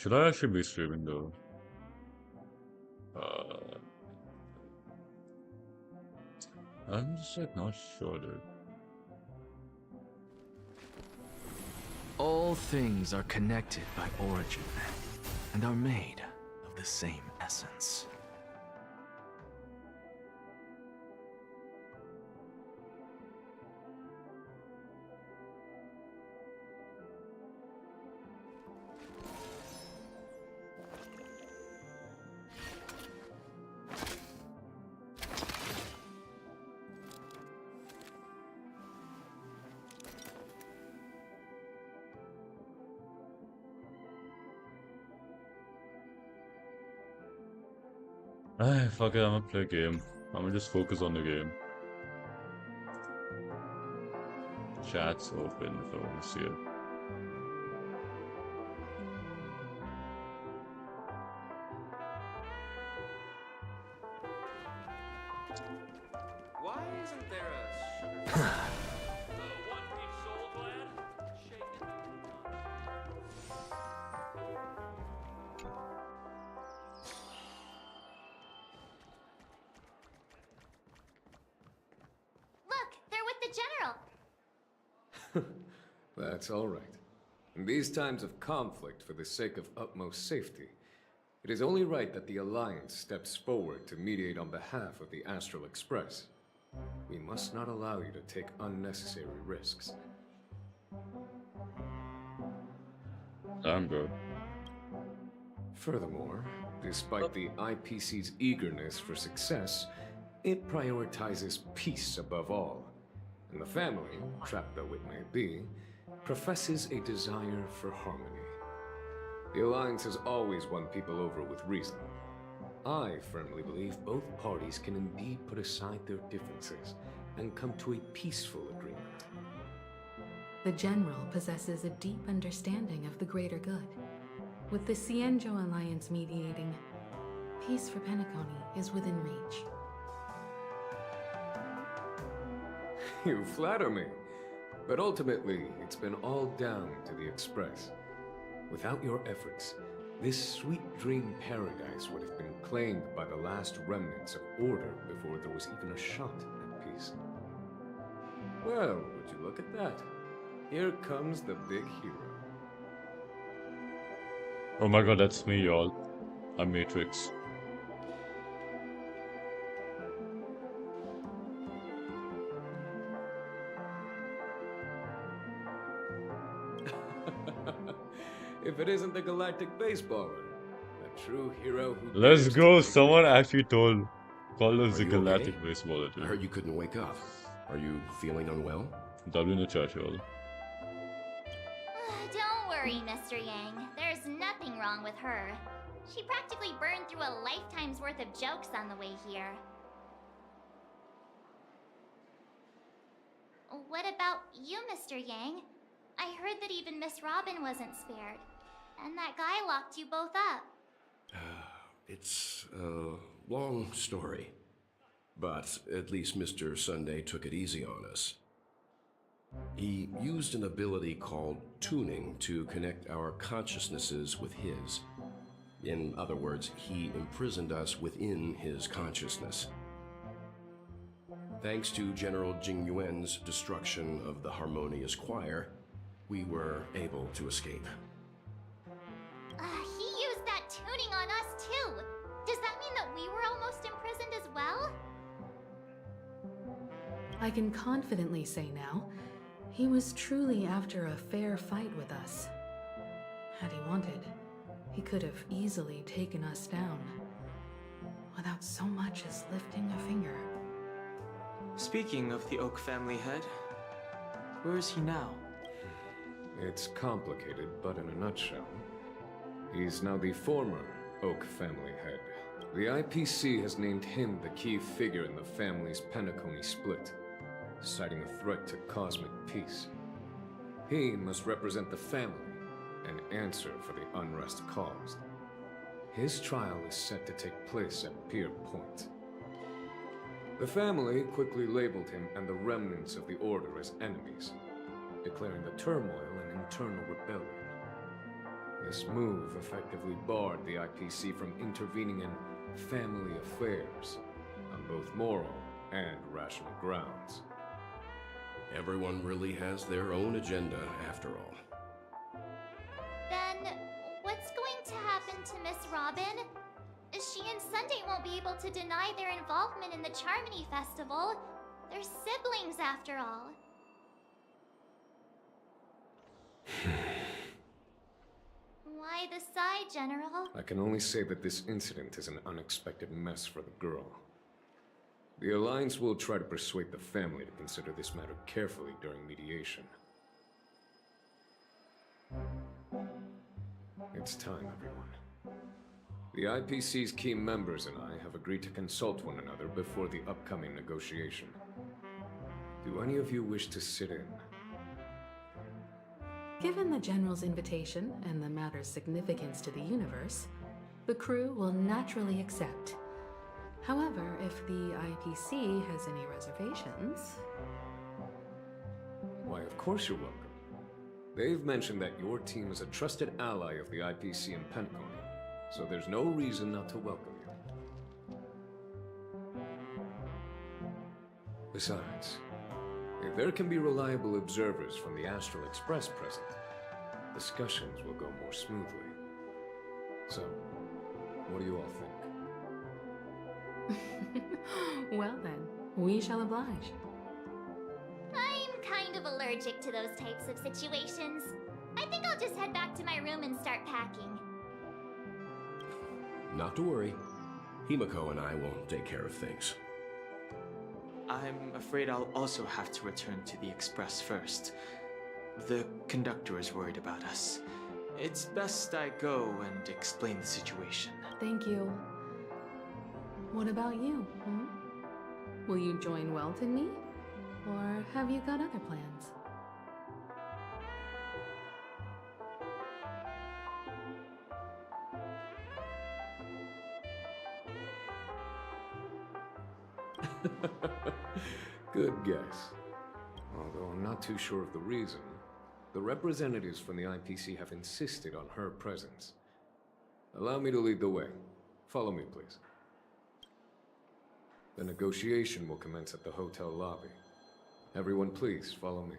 Should I actually be streaming though? Uh, I'm just like not sure, dude. All things are connected by origin and are made of the same essence. Ah, fuck it, I'm gonna play a game. I'm gonna just focus on the game. Chat's open if I want to see it. Why isn't there a sugar? One piece soul glad? Shaken. Look, they're with the general. That's all right. In these times of conflict for the sake of utmost safety, it is only right that the Alliance steps forward to mediate on behalf of the Astral Express. We must not allow you to take unnecessary risks. I'm good. Furthermore, despite the IPC's eagerness for success, it prioritizes peace above all. And the family, trapped though it may be, professes a desire for harmony. The Alliance has always won people over with reason. I firmly believe both parties can indeed put aside their differences and come to a peaceful agreement. The General possesses a deep understanding of the greater good. With the Cienjo Alliance mediating, peace for Penacony is within reach. You flatter me. But ultimately, it's been all down to the Express. Without your efforts, this sweet dream paradise would have been claimed by the last remnants of order before there was even a shot at peace. Well, would you look at that? Here comes the big hero. Oh my god, that's me, y'all. I'm Matrix. If it isn't the galactic baseballer, a true hero who Let's dares go. to take Someone risks. actually called us Are the you Galactic okay? Baseballer, I heard dude. you couldn't wake up. Are you feeling unwell? W in the chat, y'all. Don't worry, Mr. Yang. There's nothing wrong with her. She practically burned through a lifetime's worth of jokes on the way here. What about you, Mr. Yang? I heard that even Miss Robin wasn't spared. And that guy locked you both up. It's a long story. But at least Mr. Sunday took it easy on us. He used an ability called tuning to connect our consciousnesses with his. In other words, he imprisoned us within his consciousness. Thanks to General Jing Yuan's destruction of the Harmonious Choir, we were able to escape. He used that tuning on us too. Does that mean that we were almost imprisoned as well? I can confidently say now, he was truly after a fair fight with us. Had he wanted, he could have easily taken us down, without so much as lifting a finger. Speaking of the Oak family head, where is he now? It's complicated, but in a nutshell, he's now the former Oak family head. The IPC has named him the key figure in the family's Penacony split, citing a threat to cosmic peace. He must represent the family and answer for the unrest caused. His trial is set to take place at Pier Point. The family quickly labeled him and the remnants of the Order as enemies, declaring the turmoil an internal rebellion. This move effectively barred the IPC from intervening in family affairs on both moral and rational grounds. Everyone really has their own agenda, after all. Then, what's going to happen to Miss Robin? She and Sunday won't be able to deny their involvement in the Charmony Festival. They're siblings, after all. Why the sigh, General? I can only say that this incident is an unexpected mess for the girl. The Alliance will try to persuade the family to consider this matter carefully during mediation. It's time, everyone. The IPC's key members and I have agreed to consult one another before the upcoming negotiation. Do any of you wish to sit in? Given the General's invitation and the matter's significance to the universe, the crew will naturally accept. However, if the IPC has any reservations... Why, of course you're welcome. They've mentioned that your team is a trusted ally of the IPC and Pentacon, so there's no reason not to welcome you. Besides, if there can be reliable observers from the Astral Express present, discussions will go more smoothly. So, what do you all think? Well then, we shall oblige. I'm kind of allergic to those types of situations. I think I'll just head back to my room and start packing. Not to worry. Himiko and I will take care of things. I'm afraid I'll also have to return to the Express first. The conductor is worried about us. It's best I go and explain the situation. Thank you. What about you? Will you join Welt and me? Or have you got other plans? Good guess. Although I'm not too sure of the reason, the representatives from the IPC have insisted on her presence. Allow me to lead the way. Follow me, please. The negotiation will commence at the hotel lobby. Everyone, please follow me.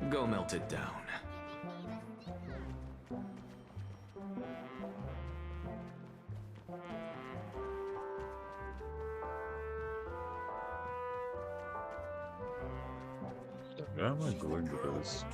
Go melt it down. Where am I going with this?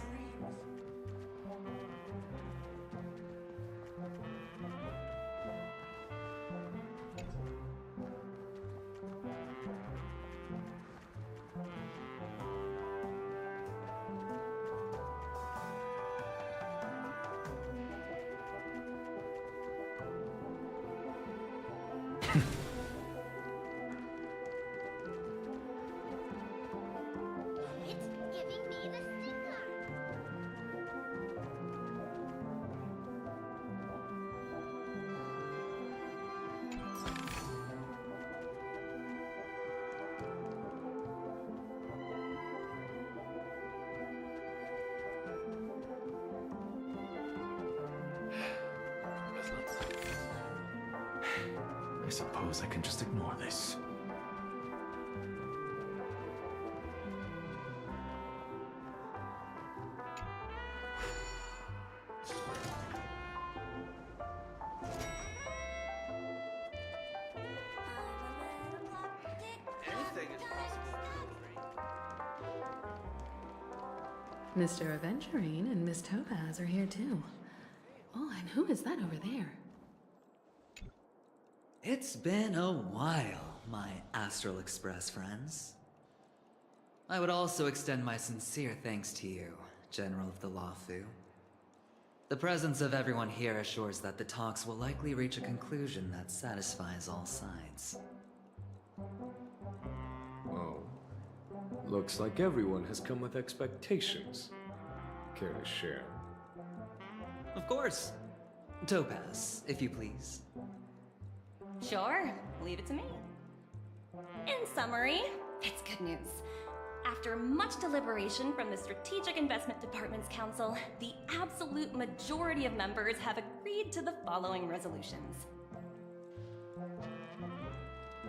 It's giving me the sticker. I suppose I can just ignore this. Anything is possible. Mr. Aventurine and Miss Topaz are here too. Oh, and who is that over there? It's been a while, my Astral Express friends. I would also extend my sincere thanks to you, General of the Luofu. The presence of everyone here assures that the talks will likely reach a conclusion that satisfies all sides. Oh. Looks like everyone has come with expectations. Care to share? Of course. Topaz, if you please. Sure, leave it to me. In summary, it's good news. After much deliberation from the Strategic Investment Department's council, the absolute majority of members have agreed to the following resolutions.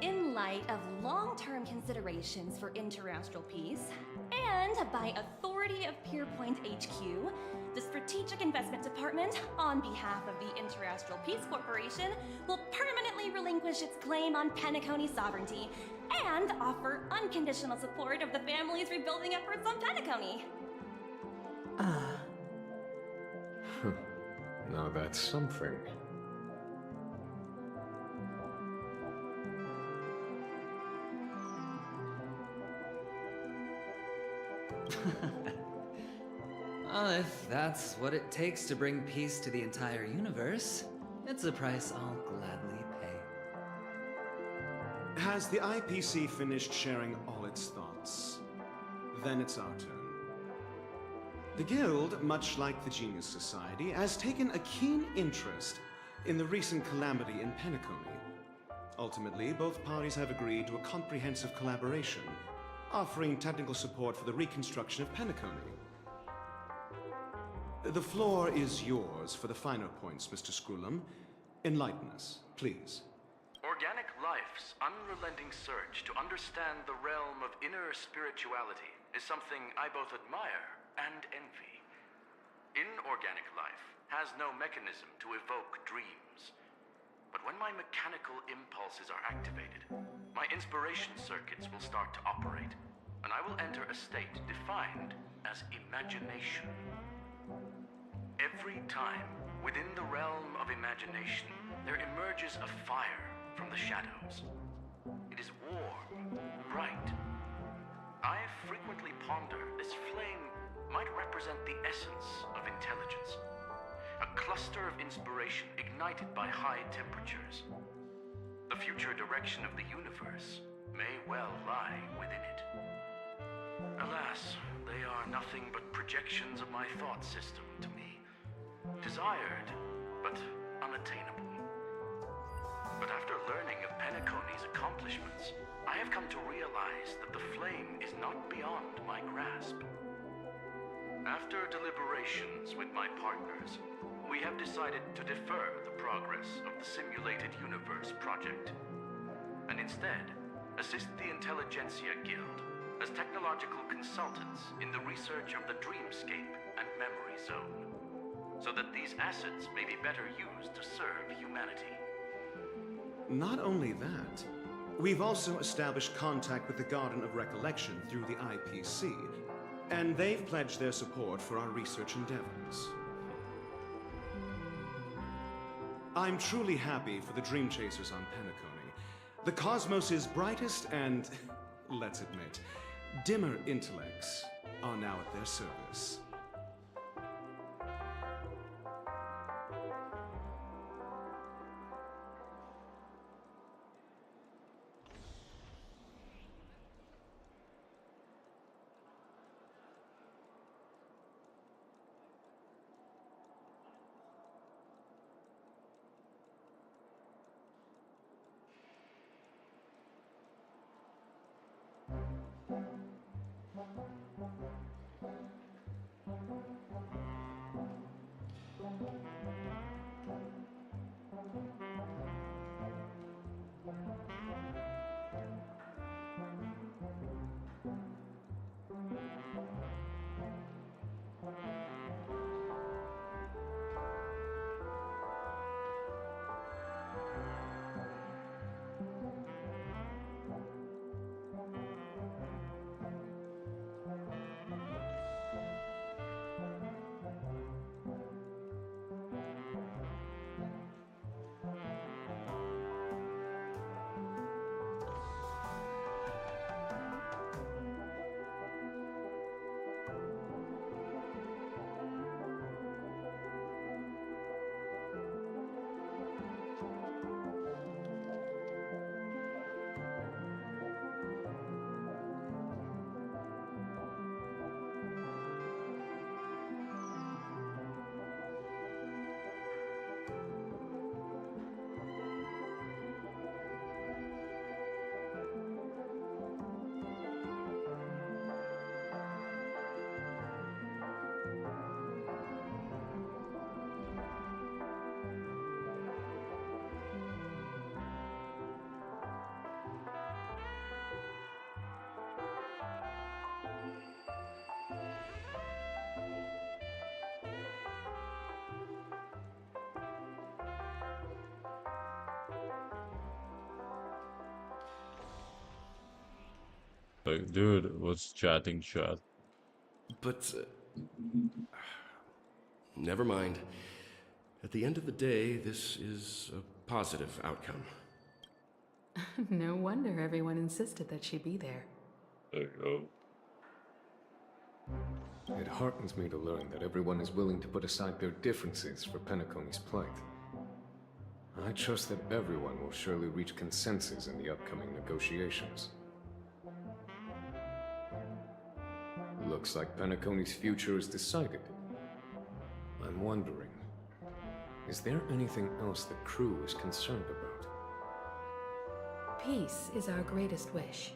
In light of long-term considerations for interastral peace, and by authority of Pierpoint HQ, the Strategic Investment Department, on behalf of the Interastral Peace Corporation, will permanently relinquish its claim on Penacony sovereignty and offer unconditional support of the family's rebuilding efforts on Penacony. Now that's something. Well, if that's what it takes to bring peace to the entire universe, it's a price I'll gladly pay. Has the IPC finished sharing all its thoughts? Then it's our turn. The Guild, much like the Genius Society, has taken a keen interest in the recent calamity in Penacony. Ultimately, both parties have agreed to a comprehensive collaboration, offering technical support for the reconstruction of Penacony. The floor is yours for the finer points, Mr. Screwlum. Enlighten us, please. Organic life's unrelenting search to understand the realm of inner spirituality is something I both admire and envy. Inorganic life has no mechanism to evoke dreams. But when my mechanical impulses are activated, my inspiration circuits will start to operate, and I will enter a state defined as imagination. Every time, within the realm of imagination, there emerges a fire from the shadows. It is warm, bright. I frequently ponder this flame might represent the essence of intelligence. A cluster of inspiration ignited by high temperatures. The future direction of the universe may well lie within it. Alas, they are nothing but projections of my thought system to me. Desired, but unattainable. But after learning of Penacony's accomplishments, I have come to realize that the flame is not beyond my grasp. After deliberations with my partners, we have decided to defer the progress of the Simulated Universe project, and instead assist the Intelligentsia Guild as technological consultants in the research of the Dreamscape and Memory Zone, so that these assets may be better used to serve humanity. Not only that, we've also established contact with the Garden of Recollection through the IPC, and they've pledged their support for our research endeavors. I'm truly happy for the Dream Chasers on Penacony. The cosmos' brightest and, let's admit, dimmer intellects are now at their service. Like, dude, what's chatting chat? But never mind. At the end of the day, this is a positive outcome. No wonder everyone insisted that she be there. There you go. It heartens me to learn that everyone is willing to put aside their differences for Penacony's plight. I trust that everyone will surely reach consensus in the upcoming negotiations. Looks like Penacony's future is decided. I'm wondering, is there anything else the crew is concerned about? Peace is our greatest wish.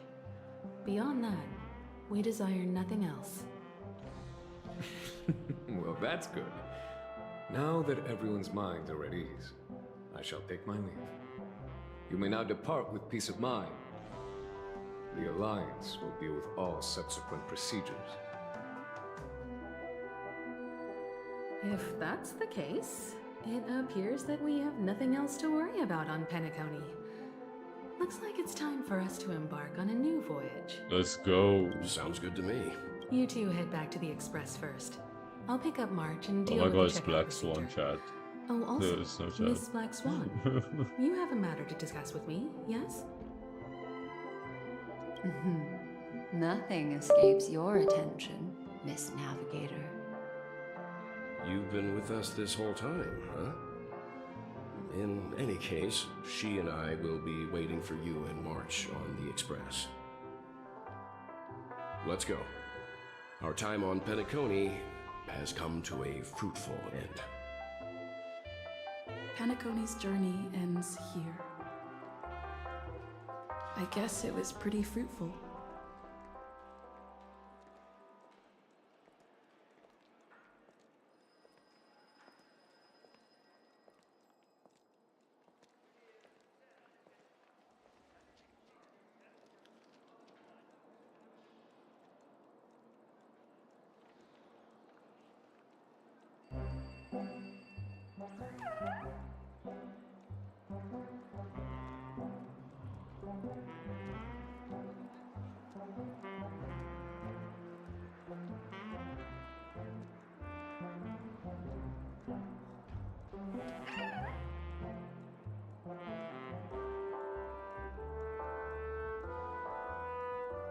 Beyond that, we desire nothing else. Well, that's good. Now that everyone's minds are at ease, I shall take my leave. You may now depart with peace of mind. The Alliance will deal with all subsequent procedures. If that's the case, it appears that we have nothing else to worry about on Penacony. Looks like it's time for us to embark on a new voyage. Let's go. Sounds good to me. You two head back to the Express first. I'll pick up March and Oh deal my with god, the it's checkout Black procedure. Swan chat. Oh, also, There's no chat. Miss Black Swan, you have a matter to discuss with me, yes? Nothing escapes your attention, Miss Navigator. You've been with us this whole time, huh? In any case, she and I will be waiting for you in March on the Express. Let's go. Our time on Penacony has come to a fruitful end. Penacony's journey ends here. I guess it was pretty fruitful.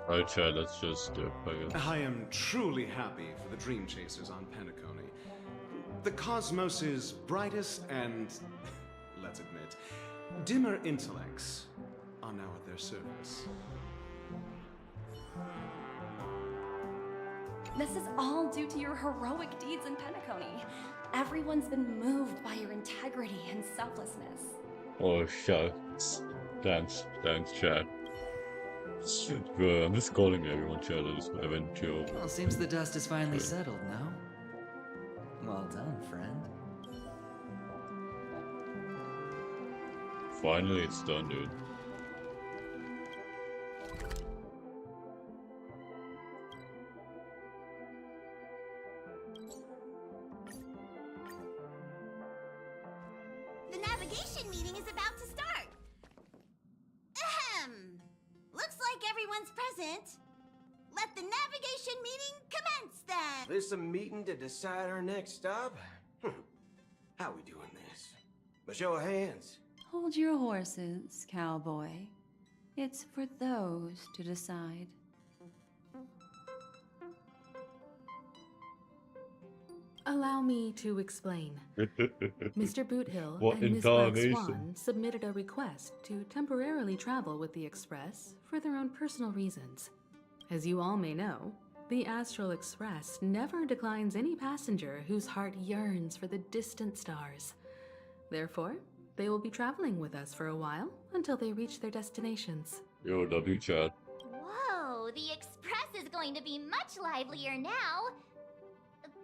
Alright, chat, let's just dip, I guess. I am truly happy for the Dream Chasers on Penacony. The cosmos's brightest and, let's admit, dimmer intellects are now at their service. This is all due to your heroic deeds in Penacony. Everyone's been moved by your integrity and selflessness. Oh, shucks. Thanks, chat. Bro, I'm just calling everyone chat on this eventual. Well, seems the dust is finally settled, no? Well done, friend. Finally, it's done, dude. The navigation meeting is about to start. Ahem. Looks like everyone's present. Let the navigation meeting commence then. This a meeting to decide our next stop? How we doing this? A show of hands. Hold your horses, cowboy. It's for those to decide. Allow me to explain. Mr. Boothill What and Miss Black incarnation? Swan submitted a request to temporarily travel with the Express for their own personal reasons. As you all may know, the Astral Express never declines any passenger whose heart yearns for the distant stars. Therefore, they will be traveling with us for a while until they reach their destinations. Yo, W chat. Whoa, the Express is going to be much livelier now.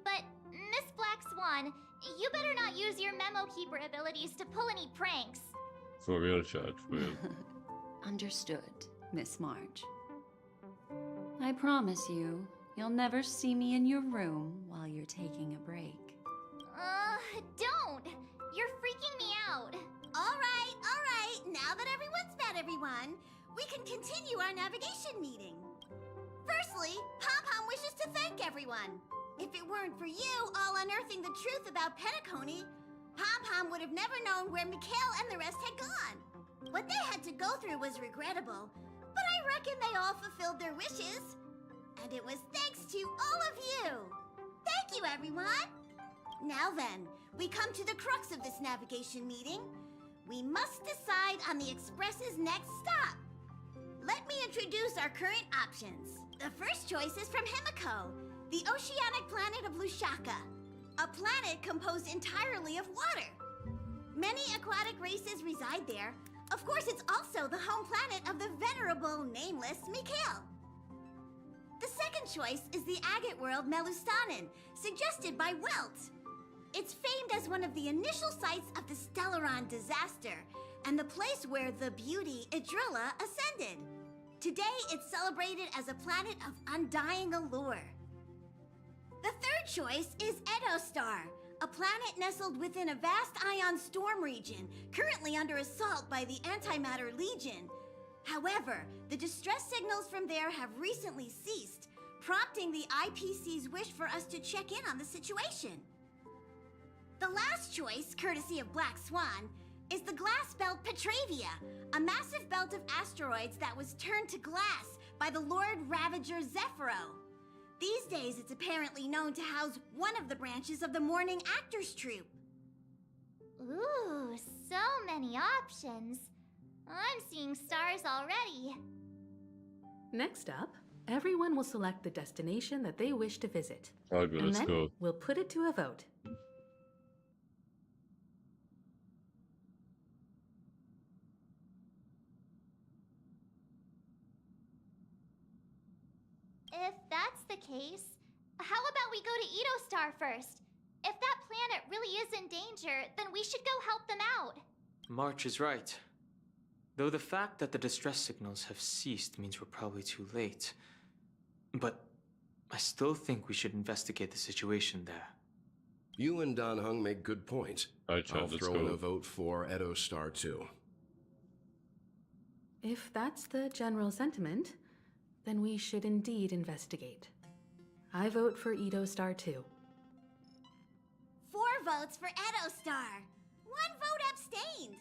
But, Miss Black Swan, you better not use your Memo Keeper abilities to pull any pranks. For real, chat, for real. Understood, Miss March. I promise you, you'll never see me in your room while you're taking a break. Don't! You're freaking me out. All right. Now that everyone's met everyone, we can continue our navigation meeting. Firstly, Pom-Pom wishes to thank everyone. If it weren't for you all unearthing the truth about Penacony, Pom-Pom would have never known where Mikhail and the rest had gone. What they had to go through was regrettable, but I reckon they all fulfilled their wishes. And it was thanks to all of you. Thank you, everyone. Now then, we come to the crux of this navigation meeting. We must decide on the Express's next stop. Let me introduce our current options. The first choice is from Himiko, the oceanic planet of Lushaka, a planet composed entirely of water. Many aquatic races reside there. Of course, it's also the home planet of the venerable, nameless Mikhail. The second choice is the agate world Melustanen, suggested by Welt. It's famed as one of the initial sites of the Stellaron disaster, and the place where the beauty Idrilla ascended. Today, it's celebrated as a planet of undying allure. The third choice is Edostar, a planet nestled within a vast ion storm region, currently under assault by the Antimatter Legion. However, the distress signals from there have recently ceased, prompting the IPC's wish for us to check in on the situation. The last choice, courtesy of Black Swan, is the glass belt Petravia, a massive belt of asteroids that was turned to glass by the Lord Ravager Zephyro. These days, it's apparently known to house one of the branches of the Morning Actors Troupe. Ooh, so many options. I'm seeing stars already. Next up, everyone will select the destination that they wish to visit. Okay, and let's then go. we'll put it to a vote. If that's the case, how about we go to Edostar first? If that planet really is in danger, then we should go help them out. March is right. Though the fact that the distress signals have ceased means we're probably too late. But I still think we should investigate the situation there. You and Dan Heng make good points. Alright, Chad, I'll let's throw in go. a vote for Edostar too. If that's the general sentiment, then we should indeed investigate. I vote for Edostar too. 4 votes for Edostar. 1 vote abstained.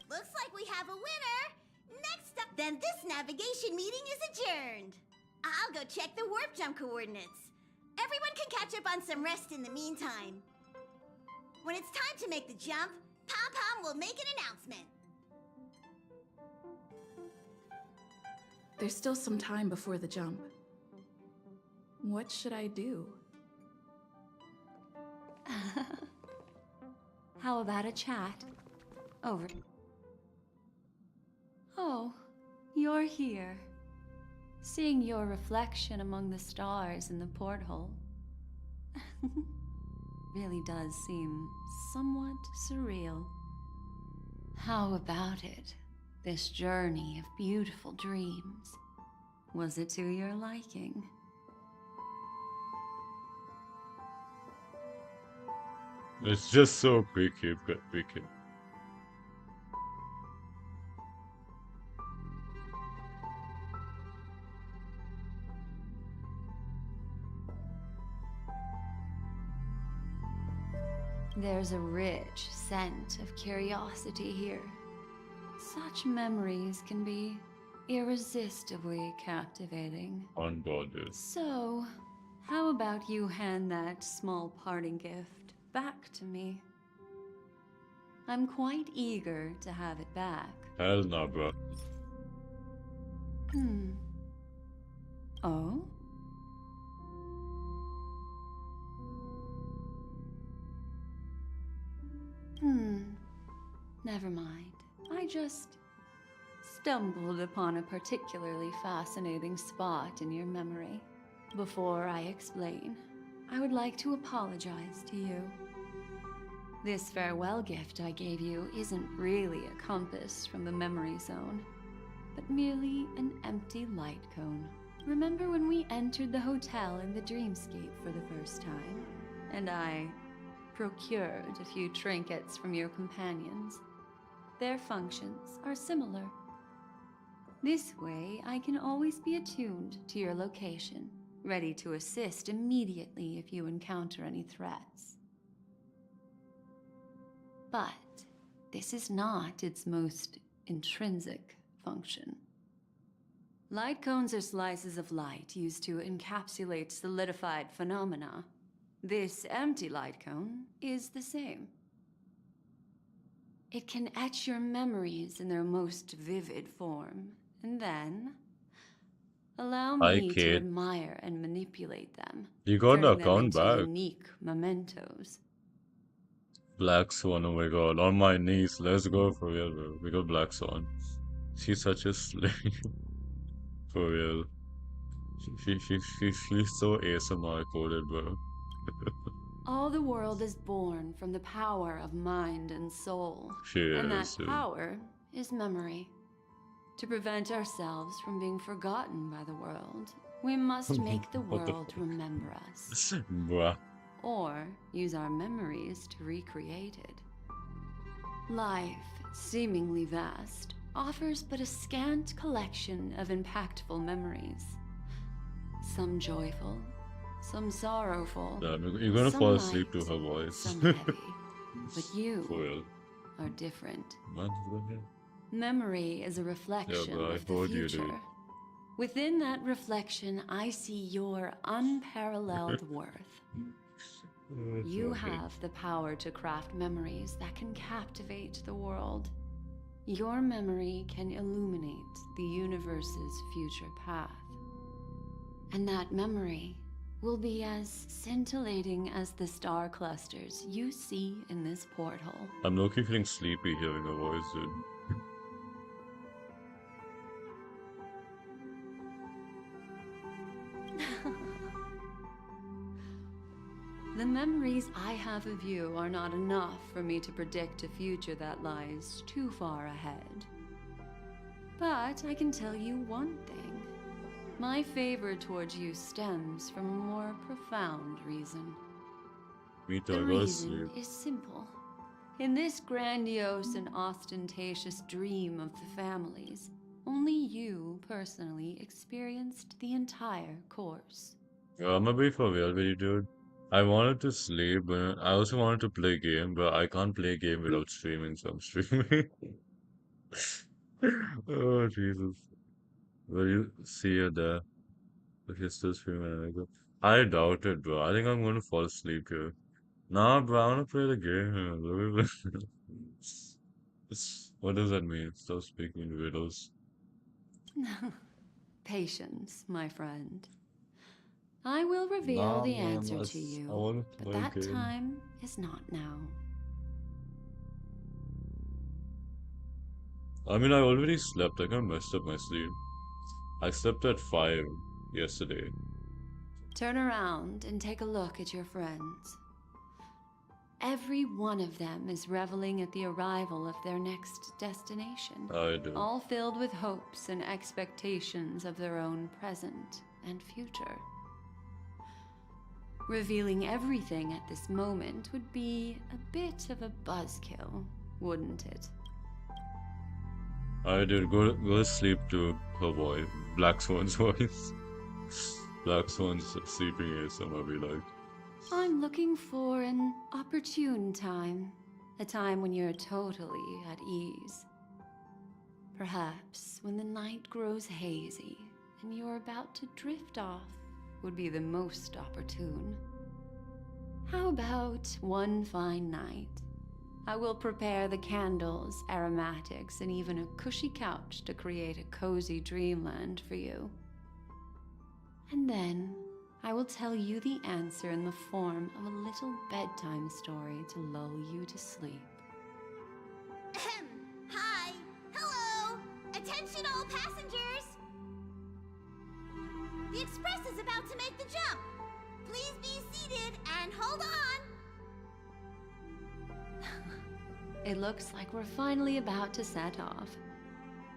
Looks like we have a winner. Next up, then this navigation meeting is adjourned. I'll go check the warp jump coordinates. Everyone can catch up on some rest in the meantime. When it's time to make the jump, Pom-Pom will make an announcement. There's still some time before the jump. What should I do? How about a chat? Over. Oh, you're here. Seeing your reflection among the stars in the porthole really does seem somewhat surreal. How about it? This journey of beautiful dreams. Was it to your liking? It's just so quick, but wicked. There's a rich scent of curiosity here. Such memories can be irresistibly captivating. Unbothered. So, how about you hand that small parting gift back to me? I'm quite eager to have it back. Hell no, bro. Oh? Never mind. I just stumbled upon a particularly fascinating spot in your memory. Before I explain, I would like to apologize to you. This farewell gift I gave you isn't really a compass from the memory zone, but merely an empty light cone. Remember when we entered the hotel in the dreamscape for the first time, and I procured a few trinkets from your companions? Their functions are similar. This way, I can always be attuned to your location, ready to assist immediately if you encounter any threats. But this is not its most intrinsic function. Light cones are slices of light used to encapsulate solidified phenomena. This empty light cone is the same. It can etch your memories in their most vivid form, and then allow me to Kate. admire and manipulate them, You got the turning them account into back. unique mementos. Black Swan, oh my god, on my knees. Let's go for real, bro. We got Black Swan. She's such a slave. For real. She's so ASMR coded, bro. All the world is born from the power of mind and soul. She And that is, dude. power is memory. To prevent ourselves from being forgotten by the world, we must make the What the world remember us. Bruh. Or use our memories to recreate it. Life, seemingly vast, offers but a scant collection of impactful memories. Some joyful, some sorrowful. Damn, you're gonna some fall asleep to light, her voice. some heavy. But you For real. are different. Man, go ahead. Memory is a reflection bro, I of the told you, future. dude. Within that reflection, I see your unparalleled worth. You have the power to craft memories that can captivate the world. Your memory can illuminate the universe's future path. And that memory will be as scintillating as the star clusters you see in this portal. I'm low-key feeling sleepy hearing her voice, dude. The memories I have of you are not enough for me to predict a future that lies too far ahead. But I can tell you one thing. My favor towards you stems from a more profound reason. Me too, The I gotta reason sleep. is simple. In this grandiose and ostentatious dream of the families, only you personally experienced the entire course. Yeah, I'm gonna be for real with you, dude. I wanted to sleep, but I also wanted to play game, but I can't play game without streaming, so I'm streaming. Oh, Jesus. Will you see you there? If you're still streaming, I go. I doubt it, bro. I think I'm gonna fall asleep here. Nah, bro, I wanna play the game. What does that mean? Stop speaking in riddles. Patience, my friend. I will reveal Nah, the man, answer let's- to you, I wanna but play that game. time is not now. I mean, I already slept. I kind of messed up my sleep. I slept at 5 yesterday. Turn around and take a look at your friends. Every one of them is reveling at the arrival of their next destination. I do. All filled with hopes and expectations of their own present and future. Revealing everything at this moment would be a bit of a buzzkill, wouldn't it? I did. Go to sleep to her voice. Black Swan's voice. Black Swan's sleeping ASMR be like. I'm looking for an opportune time. A time when you're totally at ease. Perhaps when the night grows hazy and you're about to drift off would be the most opportune. How about one fine night? I will prepare the candles, aromatics, and even a cushy couch to create a cozy dreamland for you. And then I will tell you the answer in the form of a little bedtime story to lull you to sleep. Ahem. Hi. Hello. Attention all passengers. The express is about to make the jump. Please be seated and hold on. It looks like we're finally about to set off.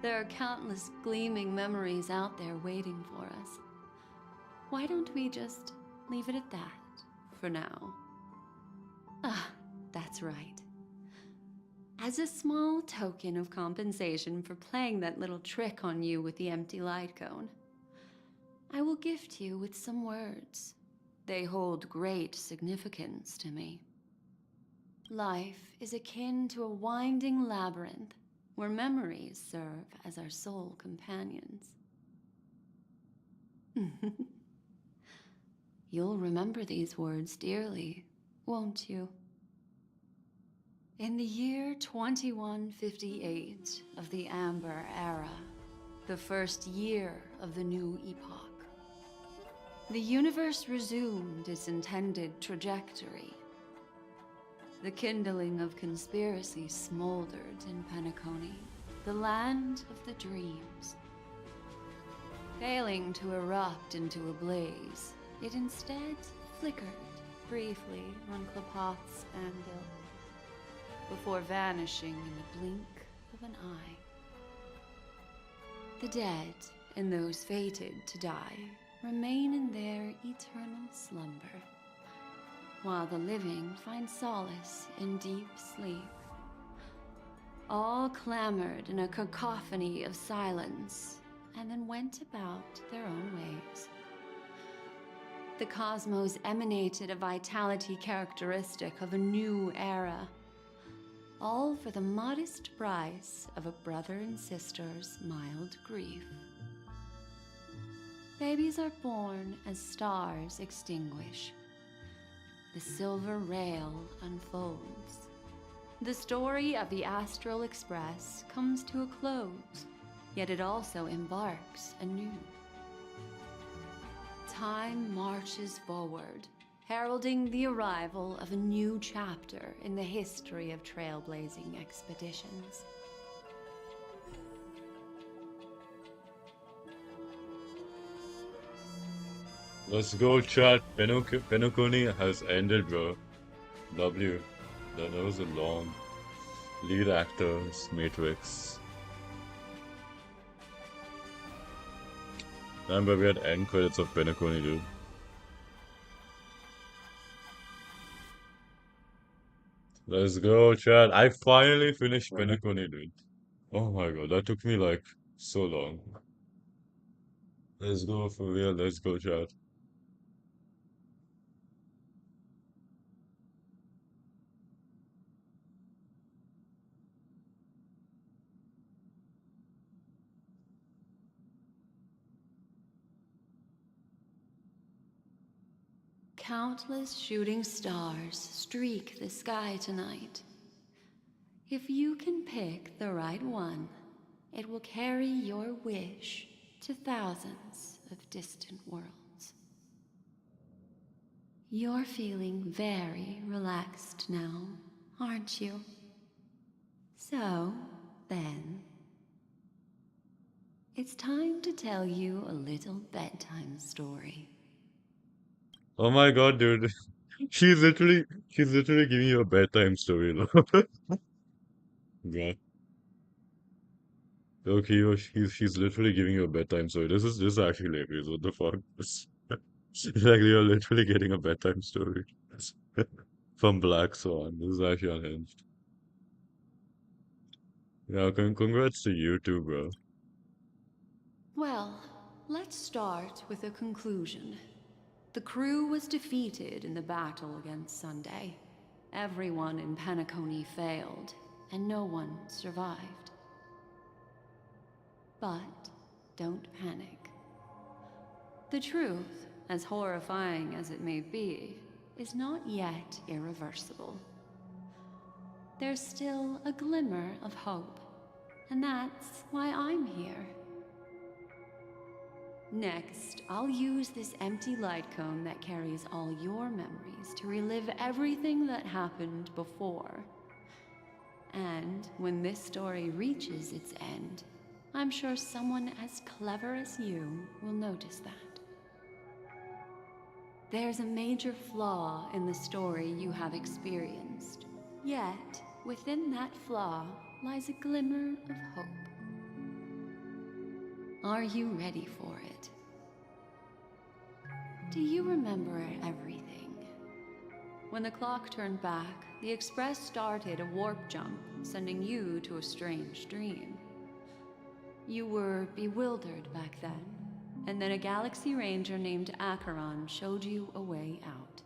There are countless gleaming memories out there waiting for us. Why don't we just leave it at that for now? Ah, that's right. As a small token of compensation for playing that little trick on you with the empty light cone, I will gift you with some words. They hold great significance to me. Life is akin to a winding labyrinth where memories serve as our sole companions. You'll remember these words dearly, won't you? In the year 2158 of the Amber Era, the first year of the new epoch, the universe resumed its intended trajectory. The kindling of conspiracy smoldered in Penacony, the land of the dreams. Failing to erupt into a blaze, it instead flickered briefly on Klapoth's anvil, before vanishing in the blink of an eye. The dead and those fated to die remain in their eternal slumber, while the living find solace in deep sleep. All clamored in a cacophony of silence, and then went about their own ways. The cosmos emanated a vitality characteristic of a new era, all for the modest price of a brother and sister's mild grief. Babies are born as stars extinguish. The silver rail unfolds. The story of the Astral Express comes to a close, yet it also embarks anew. Time marches forward, heralding the arrival of a new chapter in the history of trailblazing expeditions. Let's go, chat. Penacony has ended, bro. W. That was a long lead actors Matrix. Remember, we had end credits of Penacony, dude. Let's go, chat. I finally finished Penacony, dude. Oh my god, that took me like so long. Let's go for real. Let's go, chat. Countless shooting stars streak the sky tonight. If you can pick the right one, it will carry your wish to thousands of distant worlds. You're feeling very relaxed now, aren't you? So, then, it's time to tell you a little bedtime story. Oh my god, dude. She's literally giving you a bedtime story, though. God. Okay, she's literally giving you a bedtime story. This is actually hilarious. What the fuck? It's like you're literally getting a bedtime story from Black Swan. This is actually unhinged. Yeah, congrats to you too, bro. Well, let's start with a conclusion. The crew was defeated in the battle against Sunday. Everyone in Penacony failed, and no one survived. But don't panic. The truth, as horrifying as it may be, is not yet irreversible. There's still a glimmer of hope, and that's why I'm here. Next, I'll use this empty light cone that carries all your memories to relive everything that happened before. And when this story reaches its end, I'm sure someone as clever as you will notice that. There's a major flaw in the story you have experienced, yet within that flaw lies a glimmer of hope. Are you ready for it? Do you remember everything? When the clock turned back, the Express started a warp jump, sending you to a strange dream. You were bewildered back then, and then a Galaxy Ranger named Acheron showed you a way out.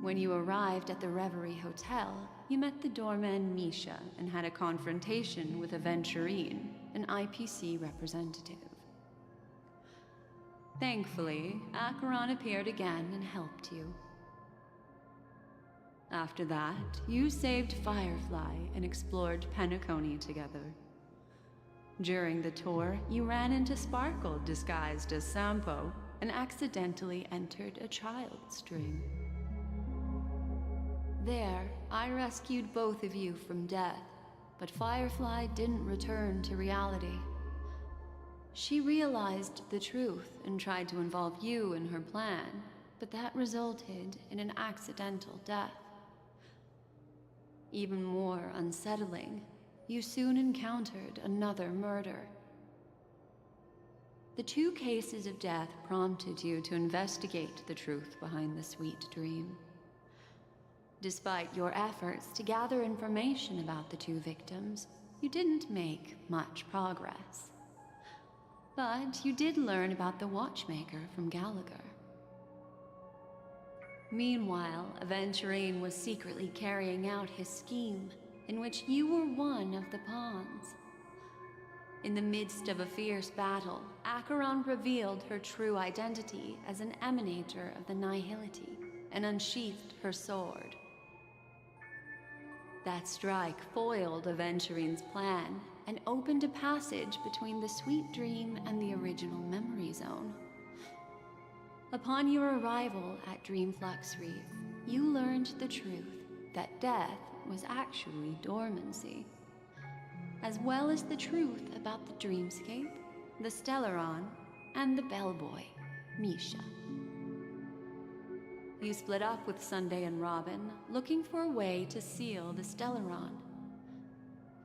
When you arrived at the Reverie Hotel, you met the doorman Misha and had a confrontation with Aventurine, an IPC representative. Thankfully, Acheron appeared again and helped you. After that, you saved Firefly and explored Penacony together. During the tour, you ran into Sparkle disguised as Sampo and accidentally entered a child's dream. There, I rescued both of you from death, but Firefly didn't return to reality. She realized the truth and tried to involve you in her plan, but that resulted in an accidental death. Even more unsettling, you soon encountered another murder. The 2 cases of death prompted you to investigate the truth behind the sweet dream. Despite your efforts to gather information about the 2 victims, you didn't make much progress. But you did learn about the Watchmaker from Gallagher. Meanwhile, Aventurine was secretly carrying out his scheme, in which you were one of the pawns. In the midst of a fierce battle, Acheron revealed her true identity as an emanator of the Nihility and unsheathed her sword. That strike foiled Aventurine's plan and opened a passage between the Sweet Dream and the original Memory Zone. Upon your arrival at Dreamflux Reef, you learned the truth that death was actually dormancy, as well as the truth about the Dreamscape, the Stellaron, and the bellboy, Misha. You split up with Sunday and Robin, looking for a way to seal the Stellaron.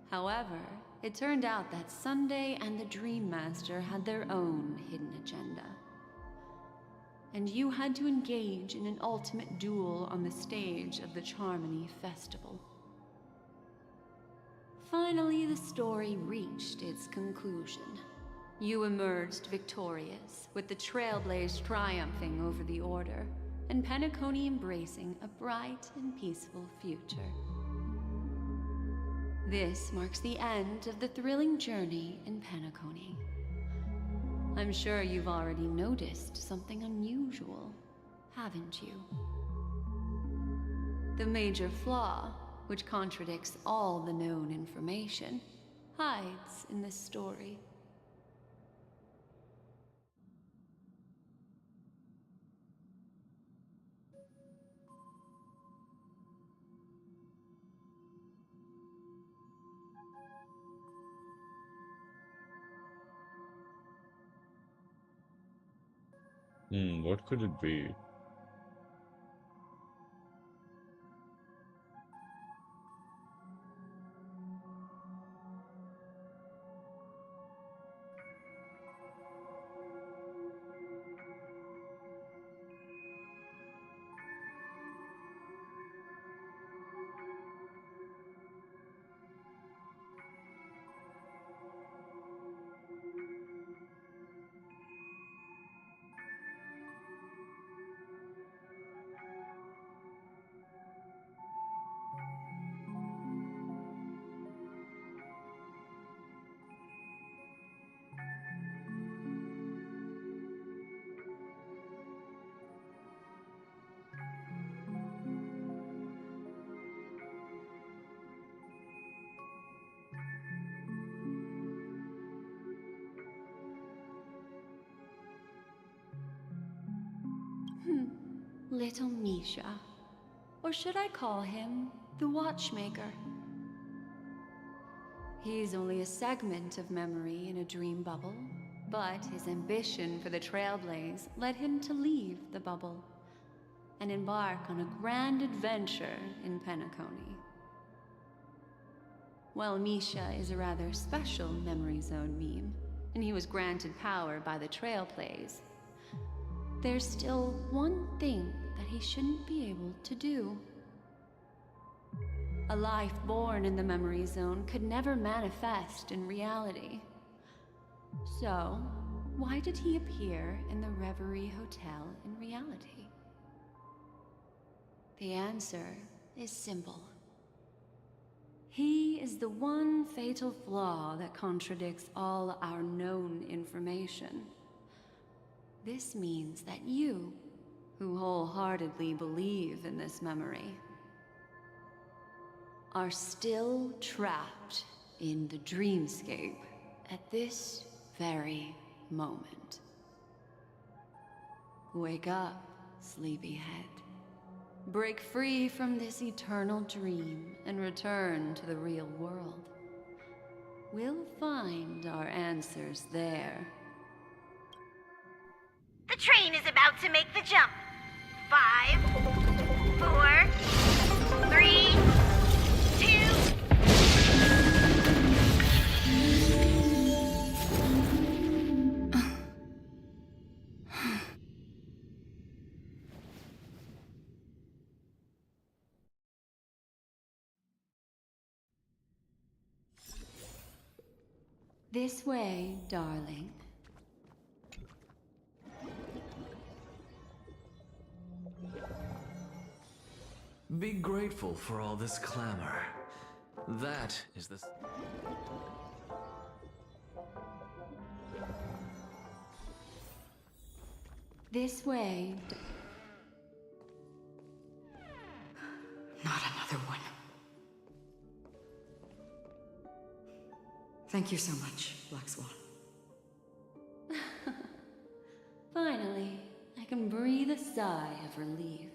However, it turned out that Sunday and the Dream Master had their own hidden agenda. And you had to engage in an ultimate duel on the stage of the Charmony Festival. Finally, the story reached its conclusion. You emerged victorious, with the Trailblaze triumphing over the Order, and Penacony embracing a bright and peaceful future. This marks the end of the thrilling journey in Penacony. I'm sure you've already noticed something unusual, haven't you? The major flaw, which contradicts all the known information, hides in this story. What could it be? Little Misha. Or should I call him the Watchmaker? He's only a segment of memory in a dream bubble, but his ambition for the Trailblaze led him to leave the bubble and embark on a grand adventure in Penacony. Well, Misha is a rather special Memory Zone meme, and he was granted power by the Trailblaze. There's still one thing that he shouldn't be able to do. A life born in the memory zone could never manifest in reality. So, why did he appear in the Reverie Hotel in reality? The answer is simple. He is the one fatal flaw that contradicts all our known information. This means that you, who wholeheartedly believe in this memory, are still trapped in the dreamscape at this very moment. Wake up, sleepyhead. Break free from this eternal dream and return to the real world. We'll find our answers there. The train is about to make the jump. 5, 4, 3, 2. This way, darling. Be grateful for all this clamor. That is the... This way. Not another one. Thank you so much, Black Swan. Finally, I can breathe a sigh of relief.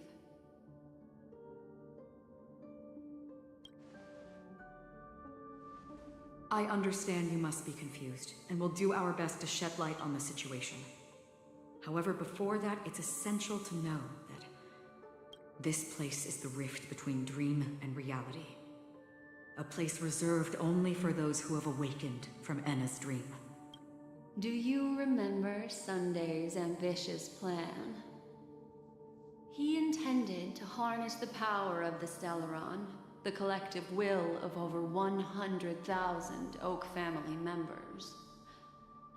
I understand you must be confused, and will do our best to shed light on the situation. However, before that, it's essential to know that this place is the rift between dream and reality. A place reserved only for those who have awakened from Enna's dream. Do you remember Sunday's ambitious plan? He intended to harness the power of the Stellaron, the collective will of over 100,000 Oak family members,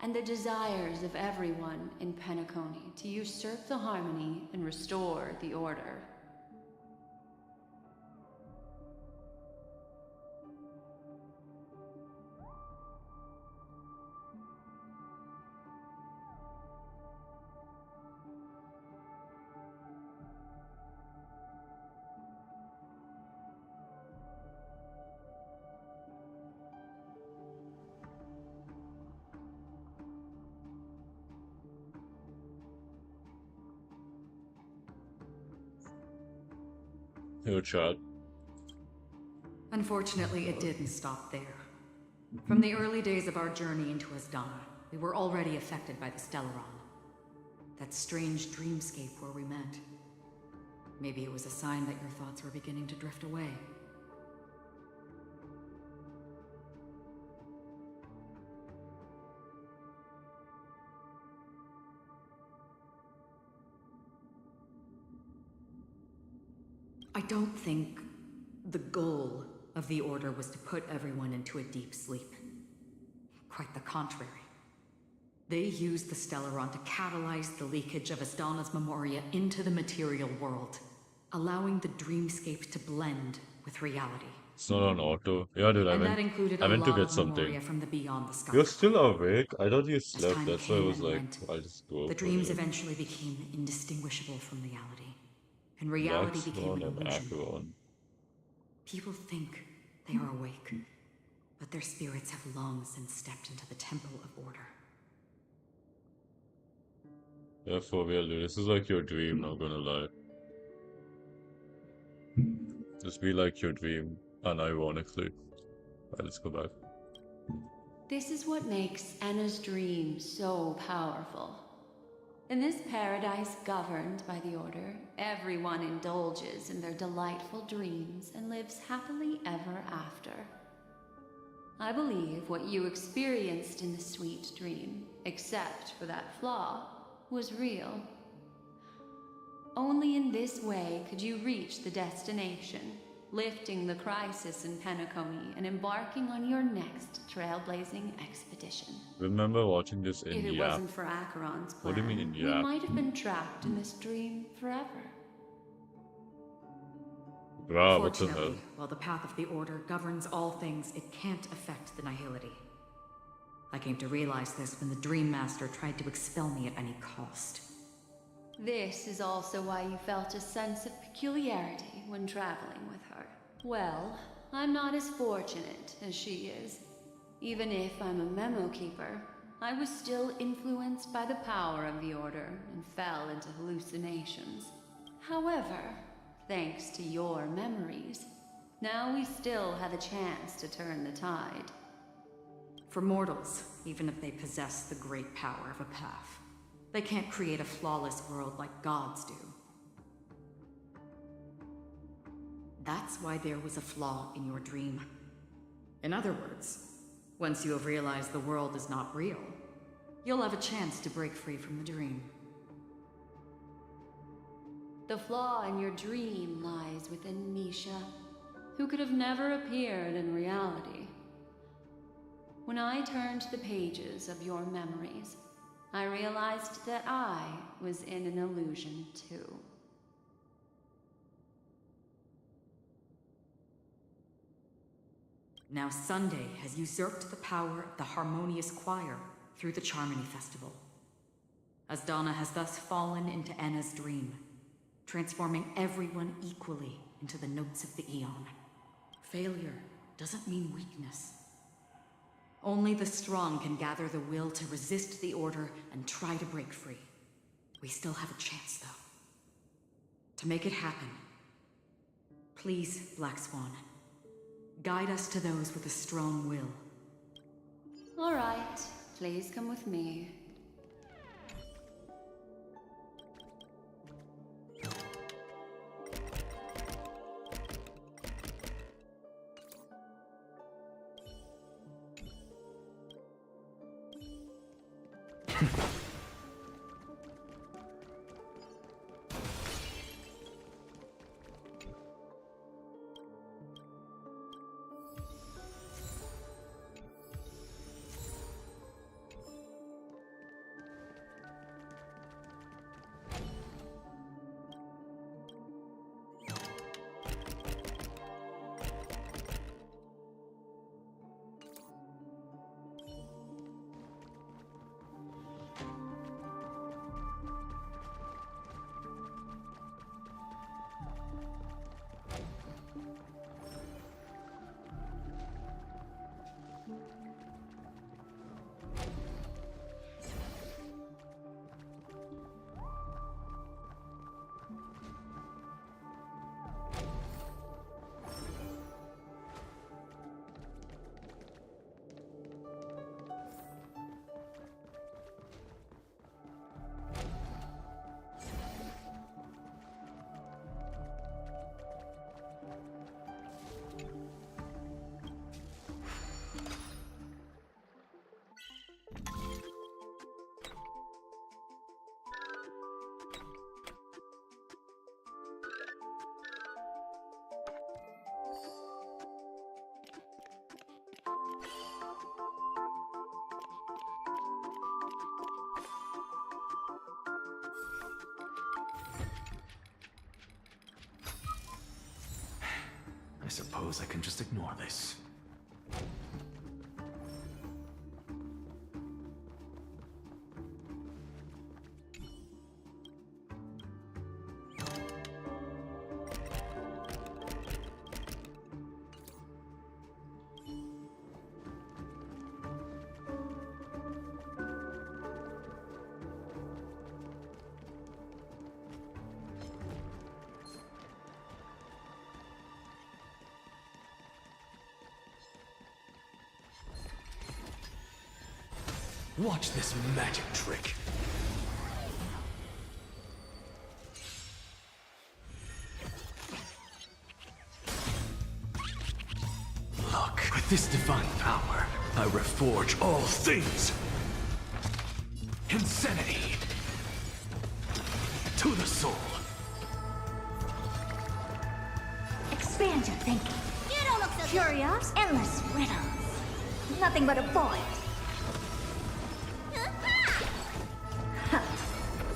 and the desires of everyone in Penacony to usurp the harmony and restore the order. Yo, Chad. Unfortunately, it didn't stop there. From the early days of our journey into Asdana, we were already affected by the Stellaron. That strange dreamscape where we met. Maybe it was a sign that your thoughts were beginning to drift away. I don't think the goal of the Order was to put everyone into a deep sleep. Quite the contrary. They used the Stellaron to catalyze the leakage of Asdana's memoria into the material world, allowing the dreamscape to blend with reality. It's not on auto. Yeah, dude, And that included I a went to lot get of something. memoria from the Beyond the Sky. You're still awake? I thought you slept. time That's why I came was and like, went, I'll just go. The for dreams it. eventually became indistinguishable from reality. And reality Black became Swan an and illusion. Acheron. People think they are awake, but their spirits have long since stepped into the Temple of Order. Yeah, for real, dude. This is like your dream, not gonna lie. Just be like your dream, unironically. Alright, let's go back. This is what makes Enna's dream so powerful. In this paradise governed by the Order, everyone indulges in their delightful dreams and lives happily ever after. I believe what you experienced in the sweet dream, except for that flaw, was real. Only in this way could you reach the destination, lifting the crisis in Penacony and embarking on your next trailblazing expedition. Remember watching this in If the it app? wasn't for Acheron's plan, What do you mean in the we app? might have been trapped in this dream forever. Bruh, what the hell? Fortunately, while the path of the Order governs all things, it can't affect the Nihility. I came to realize this when the Dream Master tried to expel me at any cost. This is also why you felt a sense of peculiarity when traveling with her. Well, I'm not as fortunate as she is. Even if I'm a memo keeper, I was still influenced by the power of the Order and fell into hallucinations. However, thanks to your memories, now we still have a chance to turn the tide. For mortals, even if they possess the great power of a path, they can't create a flawless world like gods do. That's why there was a flaw in your dream. In other words, once you have realized the world is not real, you'll have a chance to break free from the dream. The flaw in your dream lies within Misha, who could have never appeared in reality. When I turned the pages of your memories, I realized that I was in an illusion too. Now Sunday has usurped the power of the Harmonious Choir through the Charmony Festival. Asdana has thus fallen into Enna's dream, transforming everyone equally into the notes of the Aeon. Failure doesn't mean weakness. Only the strong can gather the will to resist the Order and try to break free. We still have a chance, though. To make it happen, please, Black Swan, guide us to those with a strong will. All right, please come with me. I suppose I can just ignore this. Watch this magic trick. Look, with this divine power, I reforge all things. Insanity to the soul. expand your thinking. You don't look so Curios, endless riddles. Nothing but a void.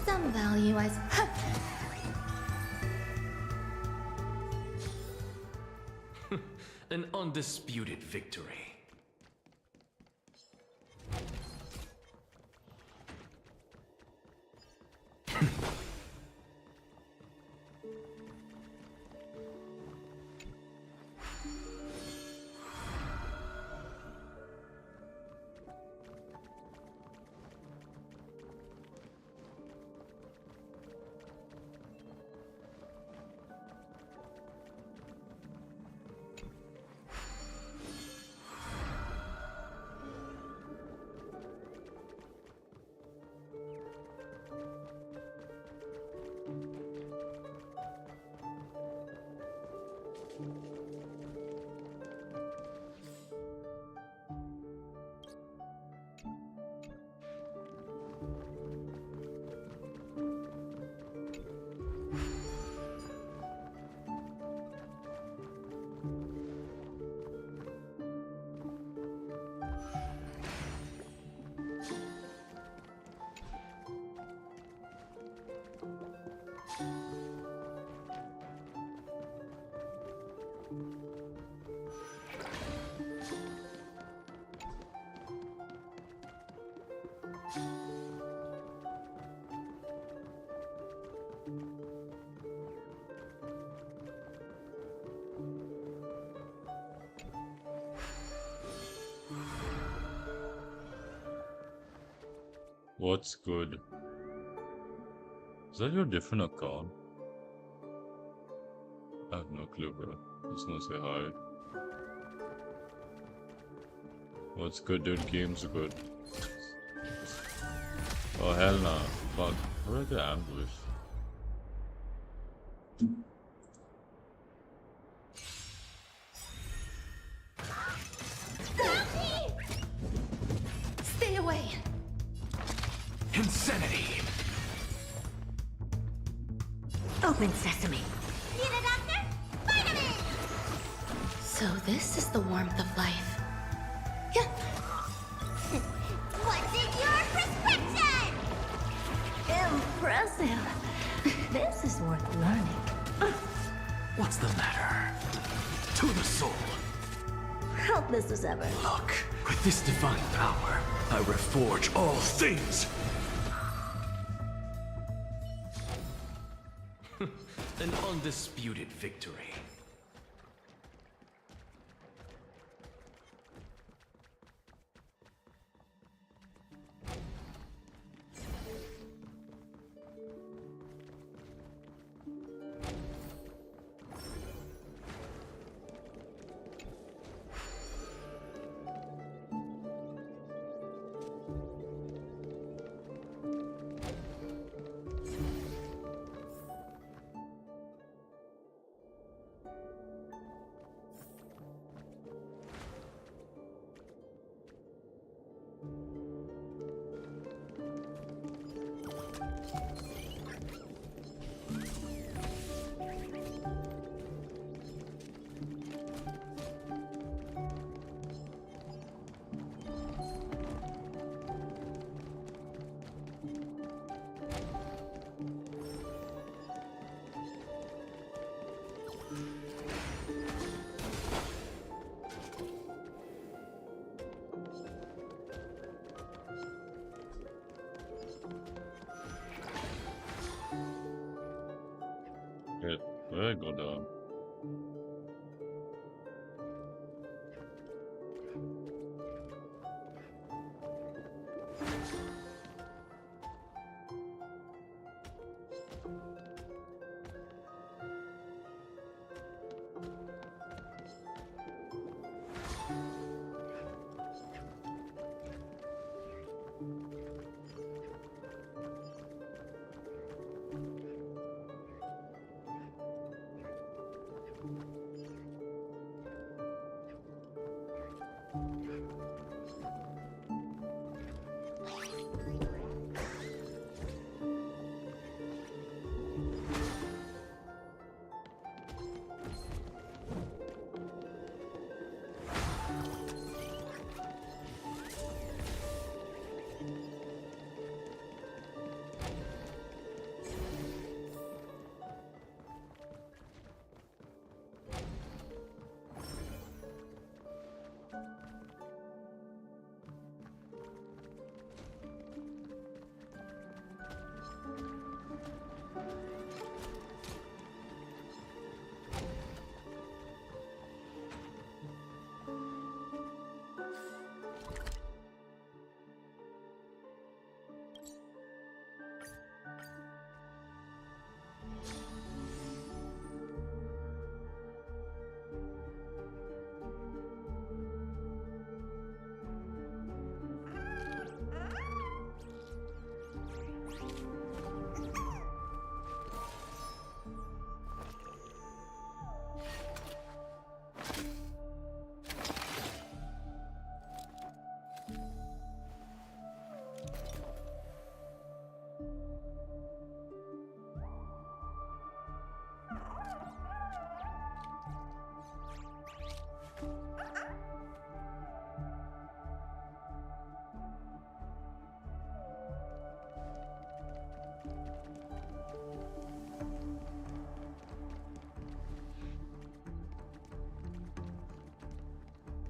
Some value, I An undisputed victory. What's good? Is that your different account? I have no clue, bro. Just gonna say hi. What's good, dude? Game's good. Oh, hell nah. Fuck. How did I get ambushed? Stay away. Insanity! Open sesame. Need a doctor? Vitamin! So this is the warmth of life. What's in your prescription? Impressive. This is worth learning. What's the matter? To the soul. Helpless as ever. Look, with this divine power, I reforge all things. An undisputed victory. Shit, where did I go down?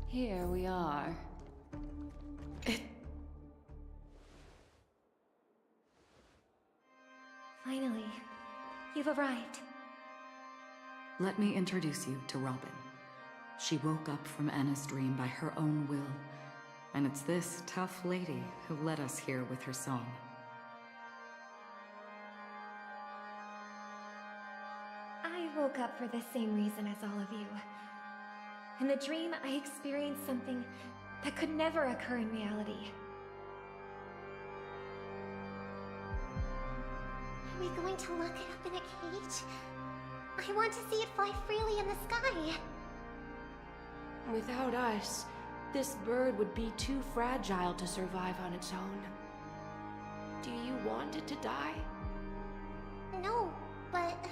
Here we are. Finally, you've arrived. Let me introduce you to Robin. She woke up from Anna's dream by her own will, and it's this tough lady who led us here with her song. I woke up for the same reason as all of you. In the dream, I experienced something that could never occur in reality. Are we going to lock it up in a cage? I want to see it fly freely in the sky. Without us, this bird would be too fragile to survive on its own. Do you want it to die? No, but...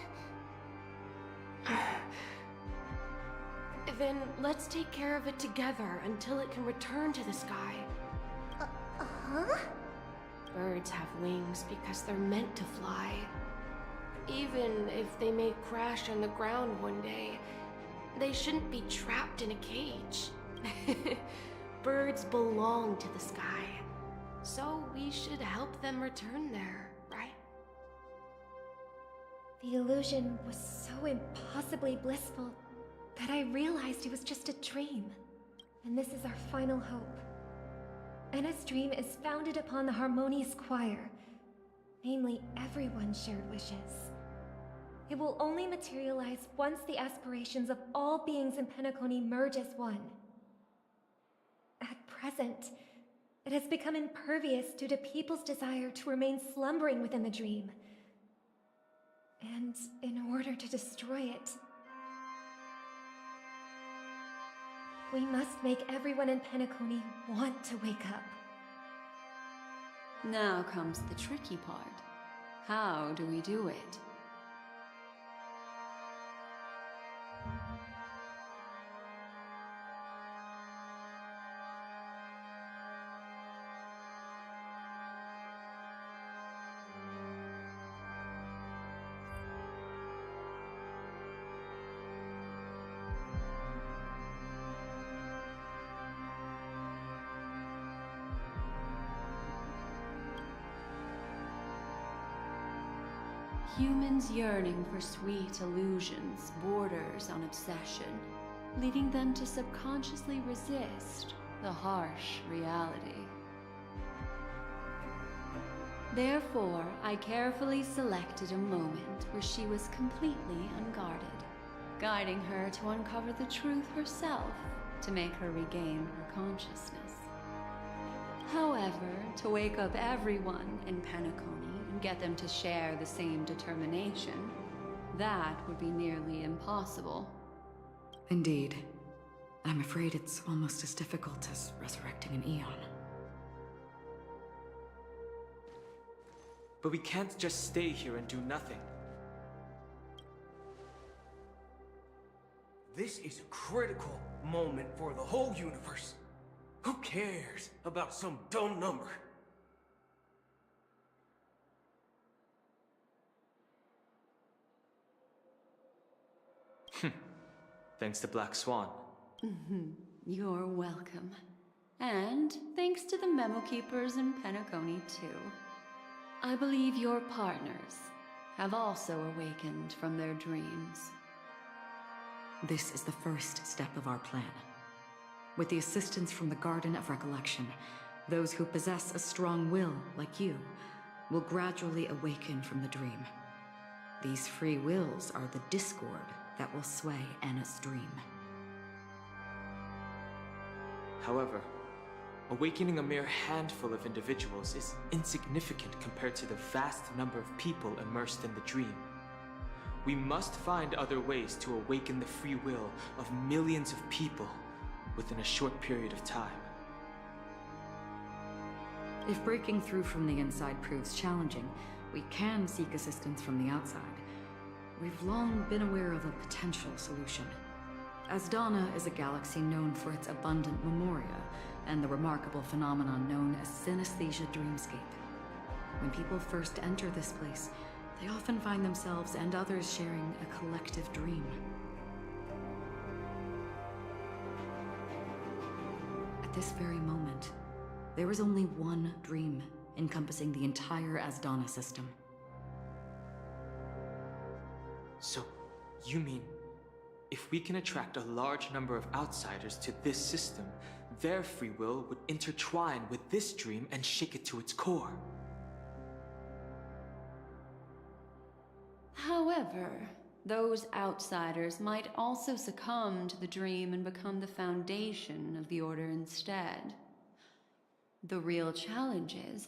Then let's take care of it together until it can return to the sky. Huh? Birds have wings because they're meant to fly. Even if they may crash on the ground one day, they shouldn't be trapped in a cage. Birds belong to the sky, so we should help them return there, right? The illusion was so impossibly blissful that I realized it was just a dream. And this is our final hope. Anna's dream is founded upon the harmonious choir, namely everyone's shared wishes. It will only materialize once the aspirations of all beings in Penacony merge as one. At present, it has become impervious due to people's desire to remain slumbering within the dream. And in order to destroy it, we must make everyone in Penacony want to wake up. Now comes the tricky part. How do we do it? Humans yearning for sweet illusions borders on obsession, leading them to subconsciously resist the harsh reality. Therefore, I carefully selected a moment where she was completely unguarded, guiding her to uncover the truth herself to make her regain her consciousness. However, to wake up everyone in Penacony and get them to share the same determination, that would be nearly impossible. Indeed. I'm afraid it's almost as difficult as resurrecting an Eon. But we can't just stay here and do nothing. This is a critical moment for the whole universe. Who cares about some dumb number? Thanks to Black Swan. You're welcome. And thanks to the Memo Keepers in Penacony, too. I believe your partners have also awakened from their dreams. This is the first step of our plan. With the assistance from the Garden of Recollection, those who possess a strong will, like you, will gradually awaken from the dream. These free wills are the discord that will sway Anna's dream. However, awakening a mere handful of individuals is insignificant compared to the vast number of people immersed in the dream. We must find other ways to awaken the free will of millions of people within a short period of time. If breaking through from the inside proves challenging, we can seek assistance from the outside. We've long been aware of a potential solution. Asdana is a galaxy known for its abundant memoria and the remarkable phenomenon known as synesthesia dreamscape. When people first enter this place, they often find themselves and others sharing a collective dream. this very moment, there is only one dream encompassing the entire Asdana system. So, you mean, if we can attract a large number of outsiders to this system, their free will would intertwine with this dream and shake it to its core? However, those outsiders might also succumb to the dream and become the foundation of the Order instead. The real challenge is,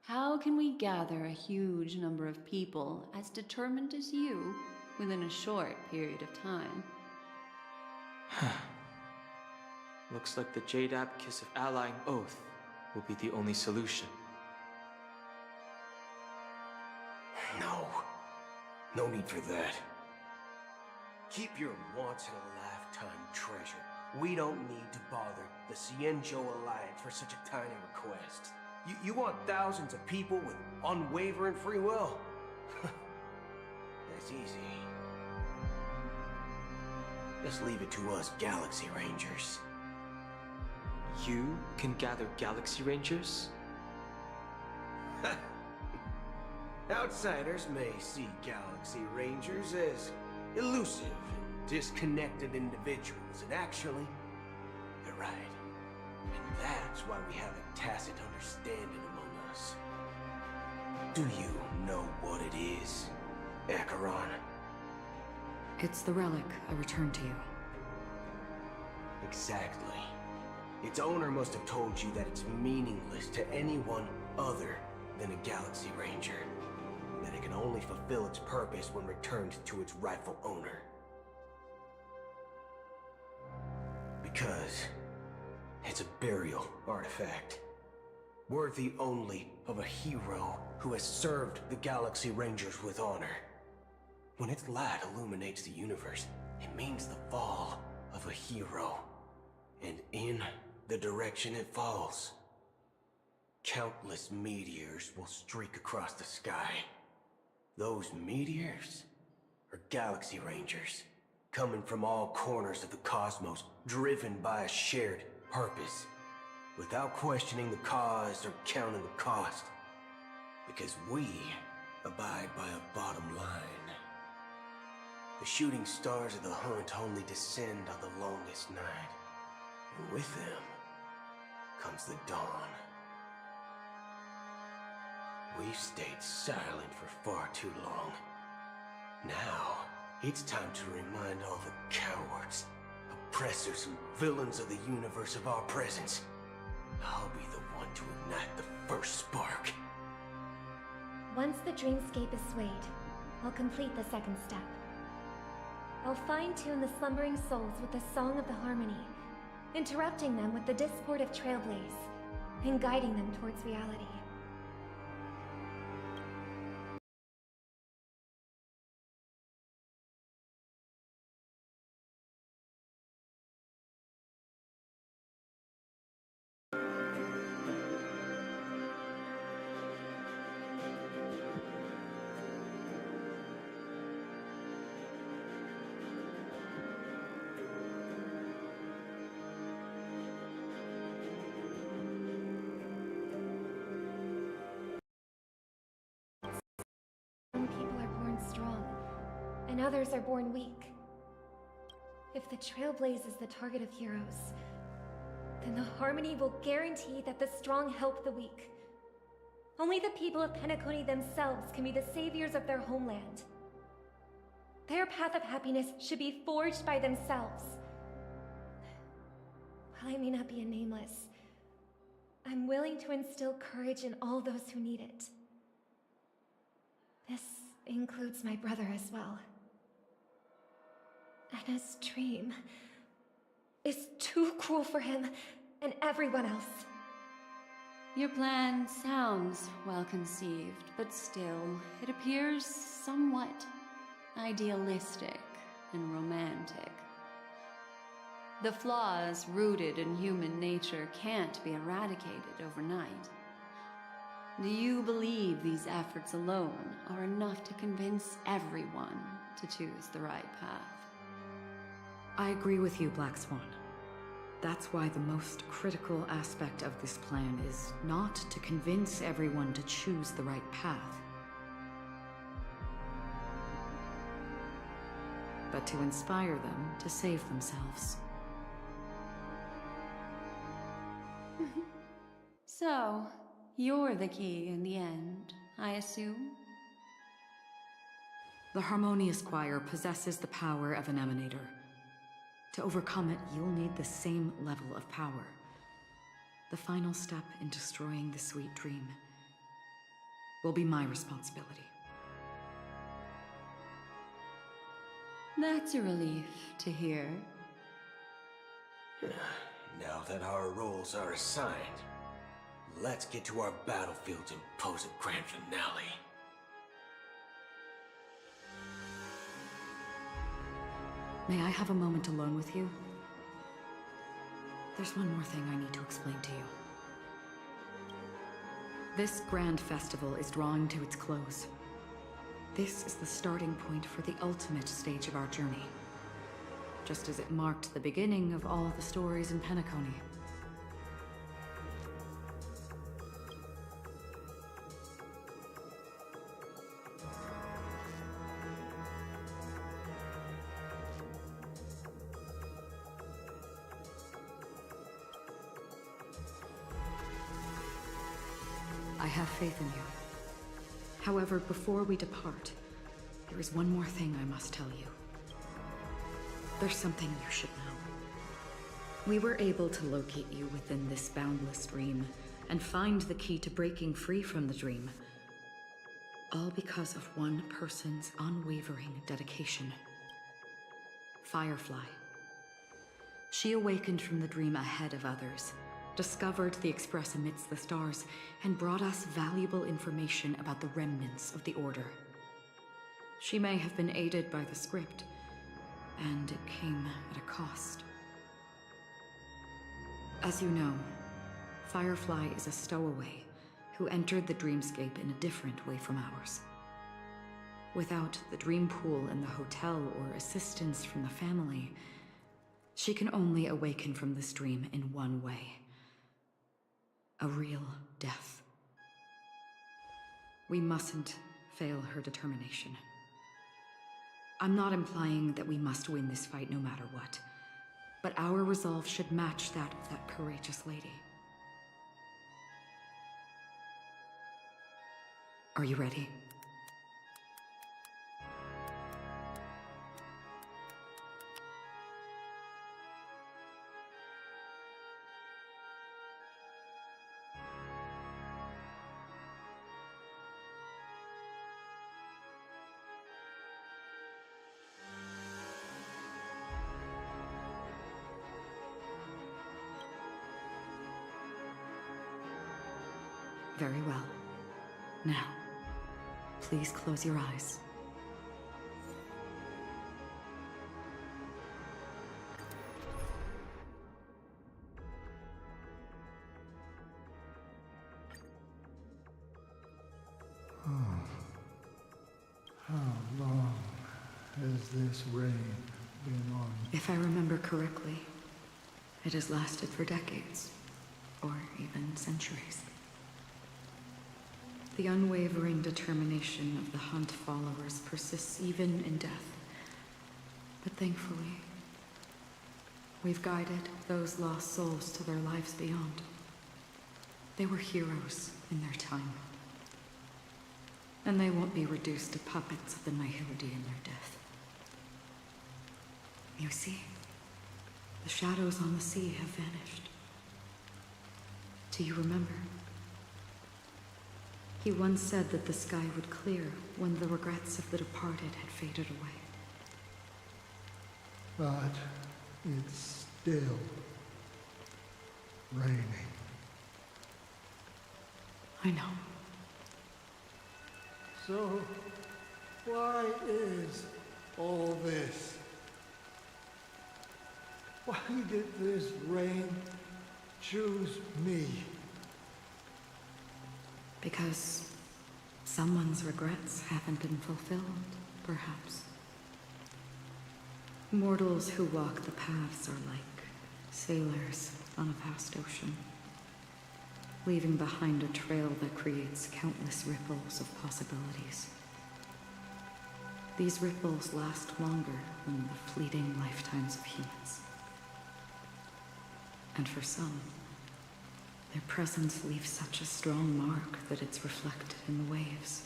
how can we gather a huge number of people as determined as you within a short period of time? Looks like the Jade Abacus of Allying Oath will be the only solution. No need for that. Keep your once-in-a-lifetime treasure. We don't need to bother the Xianzhou Alliance for such a tiny request. You want thousands of people with unwavering free will? That's easy. Just leave it to us Galaxy Rangers. You can gather Galaxy Rangers? Outsiders may see Galaxy Rangers as elusive and disconnected individuals, and actually, they're right. And that's why we have a tacit understanding among us. Do you know what it is, Acheron? It's the relic I returned to you. Exactly. Its owner must have told you that it's meaningless to anyone other than a Galaxy Ranger. That it can only fulfill its purpose when returned to its rightful owner. Because it's a burial artifact, worthy only of a hero who has served the Galaxy Rangers with honor. When its light illuminates the universe, it means the fall of a hero. And in the direction it falls, countless meteors will streak across the sky. Those meteors are Galaxy Rangers, coming from all corners of the cosmos, driven by a shared purpose, without questioning the cause or counting the cost, because we abide by a bottom line. The shooting stars of the hunt only descend on the longest night, and with them comes the dawn. We've stayed silent for far too long. Now, it's time to remind all the cowards, oppressors, and villains of the universe of our presence. I'll be the one to ignite the first spark. Once the dreamscape is swayed, I'll complete the second step. I'll fine-tune the slumbering souls with the Song of the Harmony, interrupting them with the discord of Trailblaze, and guiding them towards reality. Some people are born strong, and others are born weak. If the Trailblaze is the target of heroes, then the Harmony will guarantee that the strong help the weak. Only the people of Penacony themselves can be the saviors of their homeland. Their path of happiness should be forged by themselves. While I may not be a nameless, I'm willing to instill courage in all those who need it. This includes my brother as well. Anna's dream is too cruel for him and everyone else. Your plan sounds well conceived, but still, it appears somewhat idealistic and romantic. The flaws rooted in human nature can't be eradicated overnight. Do you believe these efforts alone are enough to convince everyone to choose the right path? I agree with you, Black Swan. That's why the most critical aspect of this plan is not to convince everyone to choose the right path, but to inspire them to save themselves. So, you're the key in the end, I assume? The Harmonious Choir possesses the power of an emanator. To overcome it, you'll need the same level of power. The final step in destroying the sweet dream will be my responsibility. That's a relief to hear. Now that our roles are assigned, let's get to our battlefields and pose a grand finale. May I have a moment alone with you? There's one more thing I need to explain to you. This grand festival is drawing to its close. This is the starting point for the ultimate stage of our journey, just as it marked the beginning of all the stories in Penacony. I have faith in you. However, before we depart, there is one more thing I must tell you. There's something you should know. We were able to locate you within this boundless dream and find the key to breaking free from the dream. All because of one person's unwavering dedication. Firefly. She awakened from the dream ahead of others, discovered the Express amidst the stars, and brought us valuable information about the remnants of the Order. She may have been aided by the script, and it came at a cost. As you know, Firefly is a stowaway who entered the dreamscape in a different way from ours. Without the dream pool in the hotel or assistance from the family, she can only awaken from this dream in one way. A real death. We mustn't fail her determination. I'm not implying that we must win this fight no matter what, but our resolve should match that of that courageous lady. Are you ready? Very well. Now, please close your eyes. How long has this rain been on? If I remember correctly, it has lasted for decades, or even centuries. The unwavering determination of the Hunt followers persists even in death. But thankfully, we've guided those lost souls to their lives beyond. They were heroes in their time. And they won't be reduced to puppets of the Nihility in their death. You see, the shadows on the sea have vanished. Do you remember? He once said that the sky would clear when the regrets of the departed had faded away. But it's still raining. I know. So, why is all this? Why did this rain choose me? Because someone's regrets haven't been fulfilled, perhaps. Mortals who walk the paths are like Sailors on a vast ocean, leaving behind a trail that creates countless ripples of possibilities. These ripples last longer than the fleeting lifetimes of humans. And for some, their presence leaves such a strong mark that it's reflected in the waves.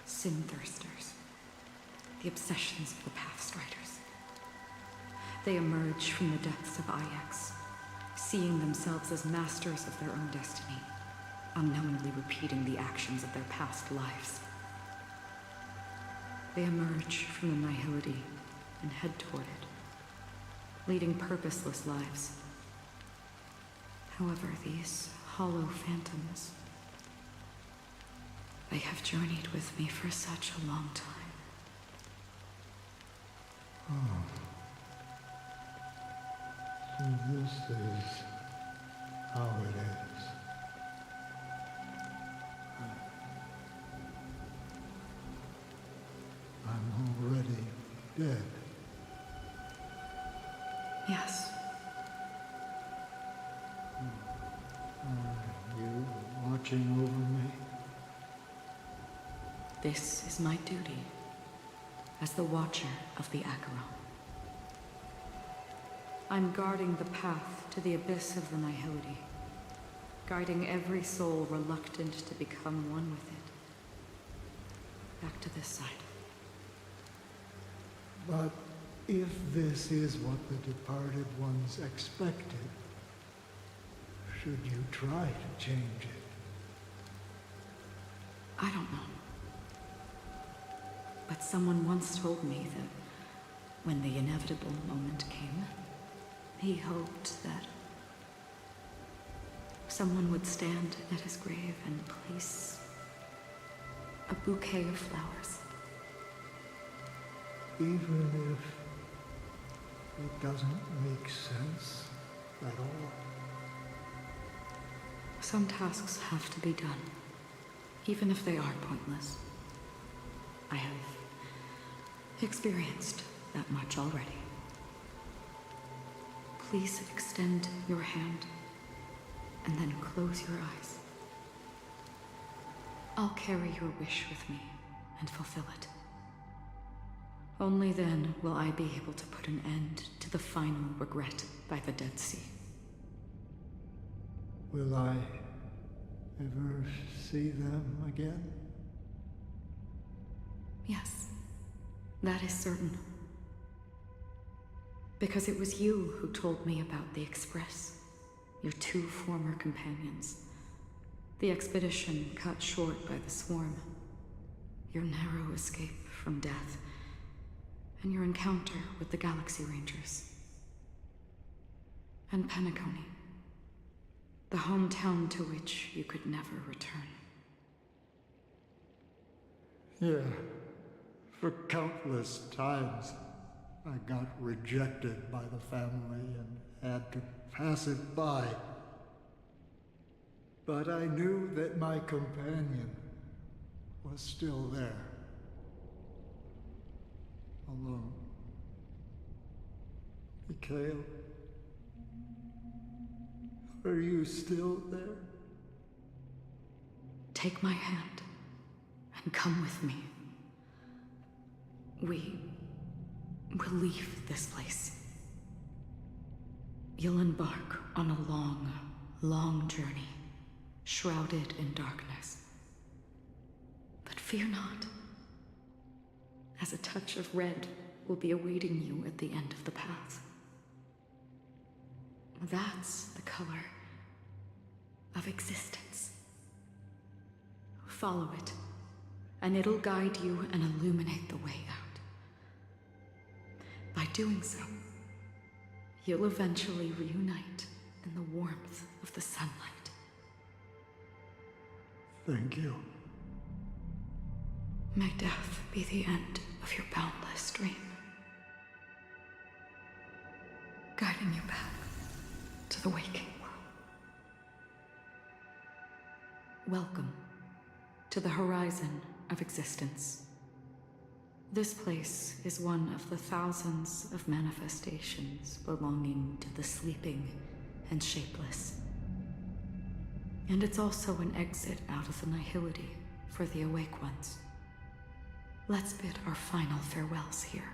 Sin-thirsters, the obsessions of the Pathstriders. They emerge from the depths of Ix, seeing themselves as masters of their own destiny, unknowingly repeating the actions of their past lives. They emerge from the Nihility and head toward it, leading purposeless lives. However, these hollow phantoms, they have journeyed with me for such a long time. So this is how it is. I'm already dead. Yes. Are you watching over me? This is my duty as the Watcher of the Acheron. I'm guarding the path to the abyss of the Nihility, guiding every soul reluctant to become one with it. Back to this side. But if this is what the departed ones expected, should you try to change it? I don't know. But someone once told me that when the inevitable moment came, he hoped that someone would stand at his grave and place a bouquet of flowers. Even if it doesn't make sense at all. Some tasks have to be done, even if they are pointless. I have experienced that much already. Please extend your hand and then close your eyes. I'll carry your wish with me and fulfill it. Only then will I be able to put an end to the final regret by the Dead Sea. Will I ever see them again? Yes, that is certain. Because it was you who told me about the Express, your two former companions. The expedition cut short by the swarm, your narrow escape from death, and your encounter with the Galaxy Rangers. And Penacony, the hometown to which you could never return. Yeah. For countless times, I got rejected by the family and had to pass it by. But I knew that my companion was still there. Alone. Mikhail, are you still there? Take my hand and come with me. We will leave this place. You'll embark on a long, long journey, shrouded in darkness. But fear not, as a touch of red will be awaiting you at the end of the path. That's the color of existence. Follow it, and it'll guide you and illuminate the way out. By doing so, you'll eventually reunite in the warmth of the sunlight. Thank you. May death be the end of your boundless dream, guiding you back to the waking world. Welcome to the horizon of existence. This place is one of the thousands of manifestations belonging to the sleeping and shapeless. And it's also an exit out of the nihility for the awake ones. Let's bid our final farewells here.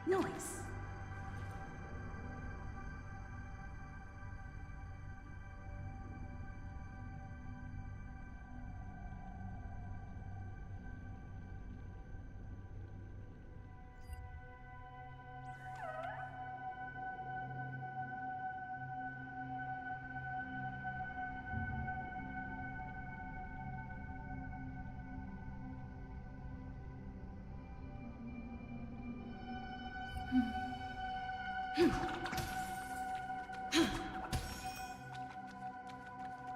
Noise.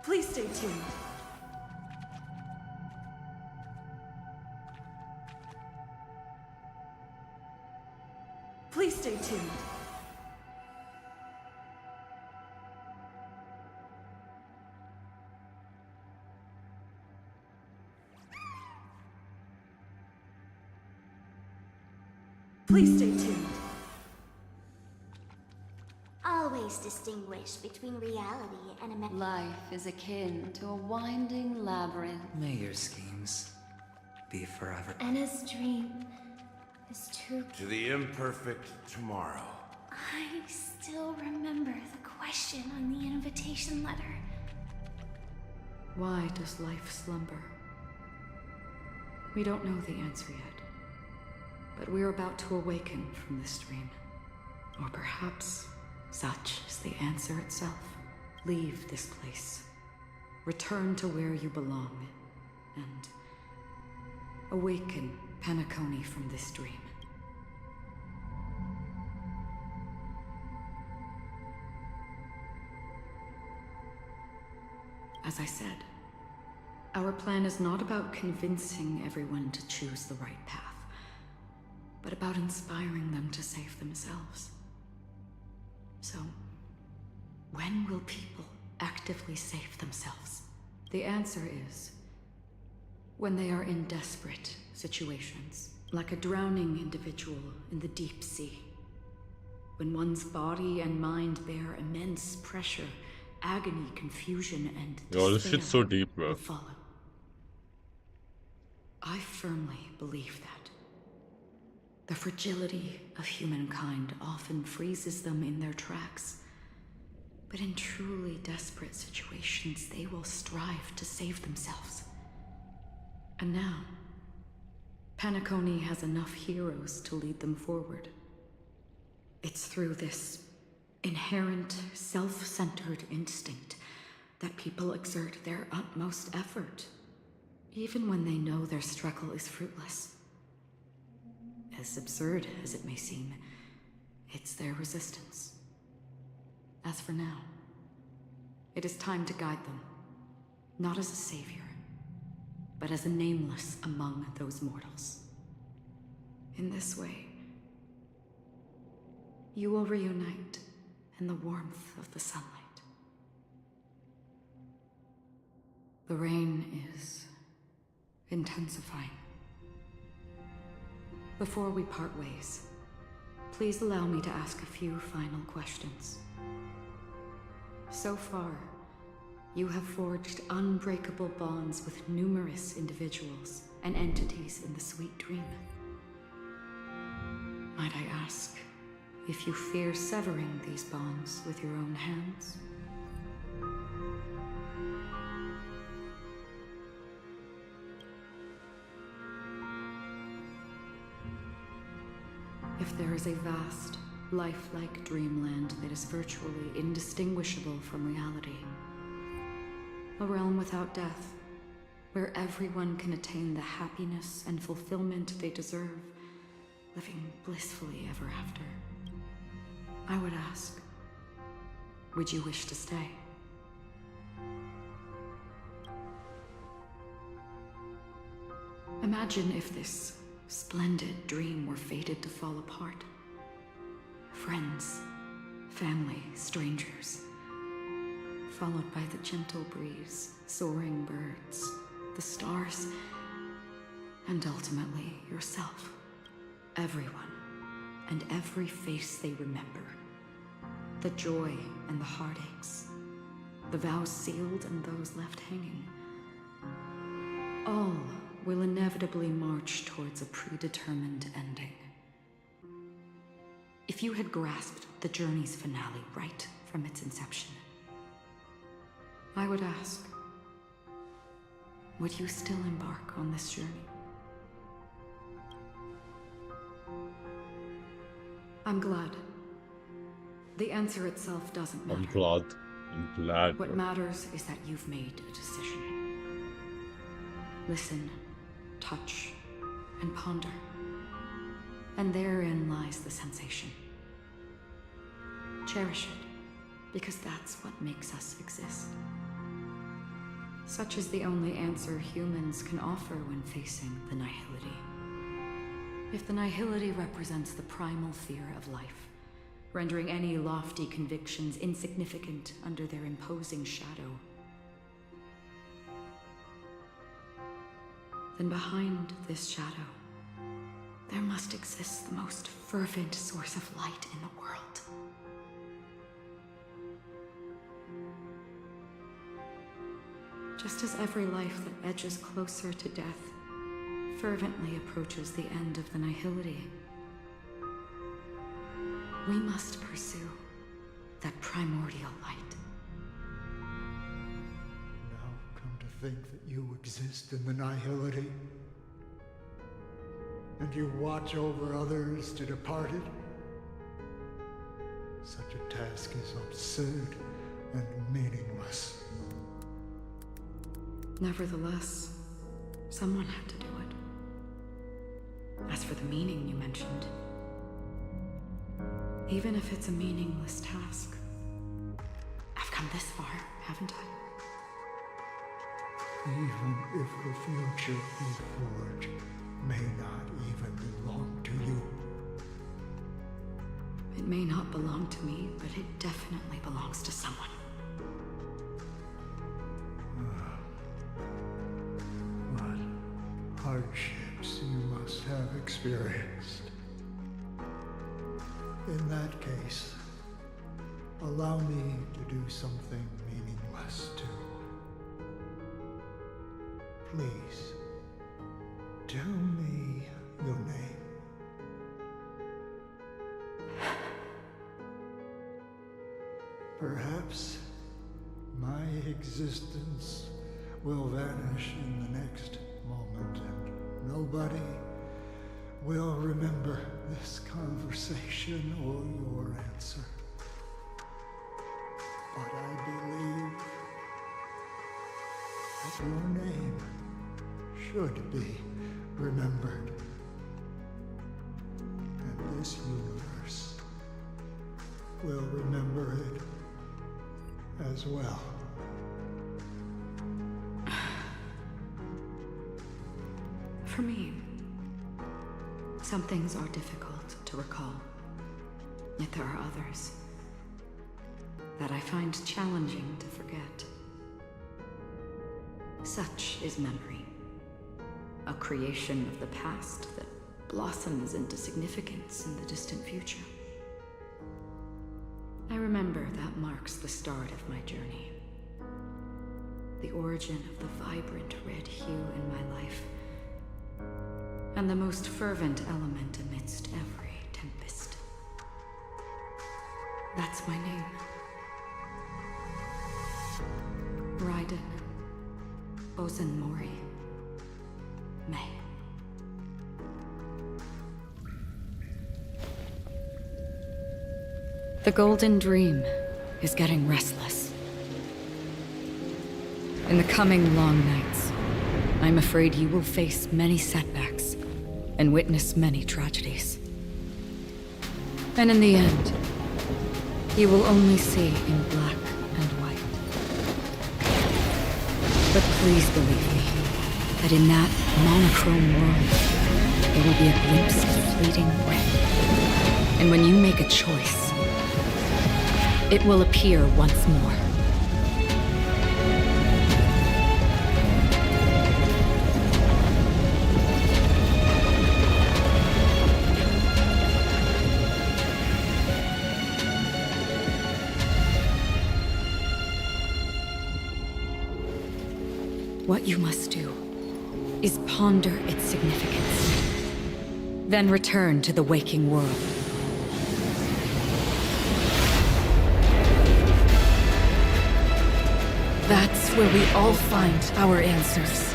Please stay tuned. Please stay tuned. Please stay tuned. Always distinguish between reality and imagination. Life is akin to a winding labyrinth. May your schemes be forever. Anna's dream is too... To the imperfect tomorrow. I still remember the question on the invitation letter. Why does life slumber? We don't know the answer yet, but we're about to awaken from this dream. Or perhaps such is the answer itself. Leave this place. Return to where you belong. And awaken Penacony from this dream. As I said, our plan is not about convincing everyone to choose the right path, but about inspiring them to save themselves. So, when will people actively save themselves? The answer is when they are in desperate situations, like a drowning individual in the deep sea. When one's body and mind bear immense pressure, agony, confusion, and Yo, this shit's so despair deep, bro. will follow. I firmly believe that. The fragility of humankind often freezes them in their tracks. But in truly desperate situations, they will strive to save themselves. And now, Penacony has enough heroes to lead them forward. It's through this inherent, self-centered instinct that people exert their utmost effort, even when they know their struggle is fruitless. As absurd as it may seem, it's their resistance. As for now, it is time to guide them, not as a savior, but as a nameless among those mortals. In this way, you will reunite in the warmth of the sunlight. The rain is intensifying. Before we part ways, please allow me to ask a few final questions. So far, you have forged unbreakable bonds with numerous individuals and entities in the Sweet Dream. Might I ask if you fear severing these bonds with your own hands? If there is a vast, lifelike dreamland that is virtually indistinguishable from reality, A realm without death, where everyone can attain the happiness and fulfillment they deserve, living blissfully ever after. I would ask, would you wish to stay? Imagine if this splendid dream were fated to fall apart. Friends, family, strangers, followed by the gentle breeze, soaring birds, the stars, and ultimately yourself. Everyone, and every face they remember. The joy and the heartaches, the vows sealed and those left hanging. All will inevitably march towards a predetermined ending. If you had grasped the journey's finale right from its inception, I would ask, would you still embark on this journey? I'm glad. The answer itself doesn't matter. I'm glad. What matters is that you've made a decision. Listen, touch, and ponder. And therein lies the sensation. Cherish it, because that's what makes us exist. Such is the only answer humans can offer when facing the nihility. If the nihility represents the primal fear of life, rendering any lofty convictions insignificant under their imposing shadow, then behind this shadow, there must exist the most fervent source of light in the world. Just as every life that edges closer to death fervently approaches the end of the nihility, we must pursue that primordial light. Now come to think that you exist in the nihility, and you watch over others to depart it. Such a task is absurd and meaningless. Nevertheless, someone had to do it. As for the meaning you mentioned, even if it's a meaningless task, I've come this far, haven't I? Even if the future we forge may not even belong to you. It may not belong to me, but it definitely belongs to someone. What hardships you must have experienced. In that case, allow me to do something meaningless too. Please, tell me your name. Perhaps my existence will vanish in the next moment, and nobody will remember this conversation or your answer. But I believe that your name should be remembered. And this universe will remember it as well. For me, some things are difficult to recall, yet there are others that I find challenging to forget. Such is memory, a creation of the past that blossoms into significance in the distant future. I remember that marks the start of my journey, the origin of the vibrant red hue in my life, and the most fervent element amidst every tempest. That's my name. Raiden Ozanmori May. The Golden Dream is getting restless. In the coming long nights, I'm afraid you will face many setbacks and witness many tragedies. And in the end, you will only see in black and white. But please believe me, that in that monochrome world, there will be a glimpse of fleeting red. And when you make a choice, it will appear once more. What you must do is ponder its significance, then return to the waking world. That's where we all find our answers.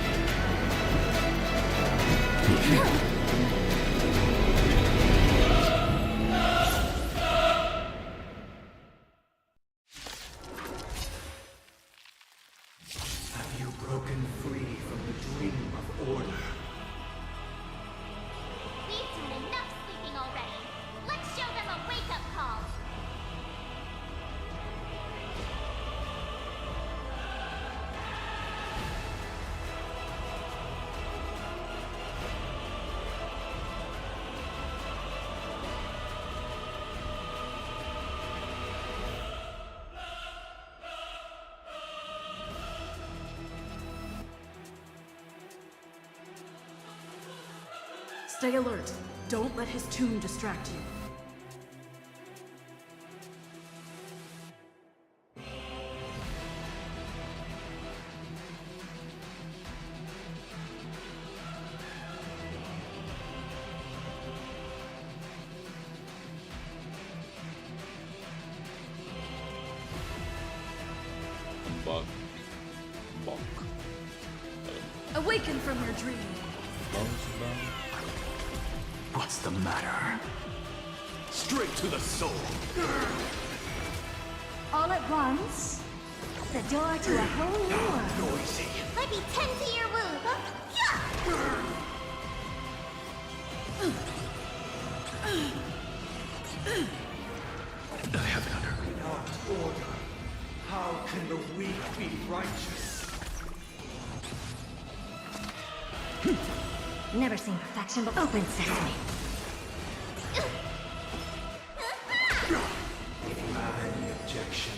Have you broken free from the dream of order? We've done enough sleeping already. Let's show them a wake-up call. Stay alert. Don't let his tomb distract you. Bonk. Bonk. Awaken from your dream. What's the matter? Straight to the soul. All at once? The door to a whole new world. Noisy. Let me tend to your wound. I haven't under without order. How can the weak be righteous? Never seen perfection, but open sesame. If you have any objection,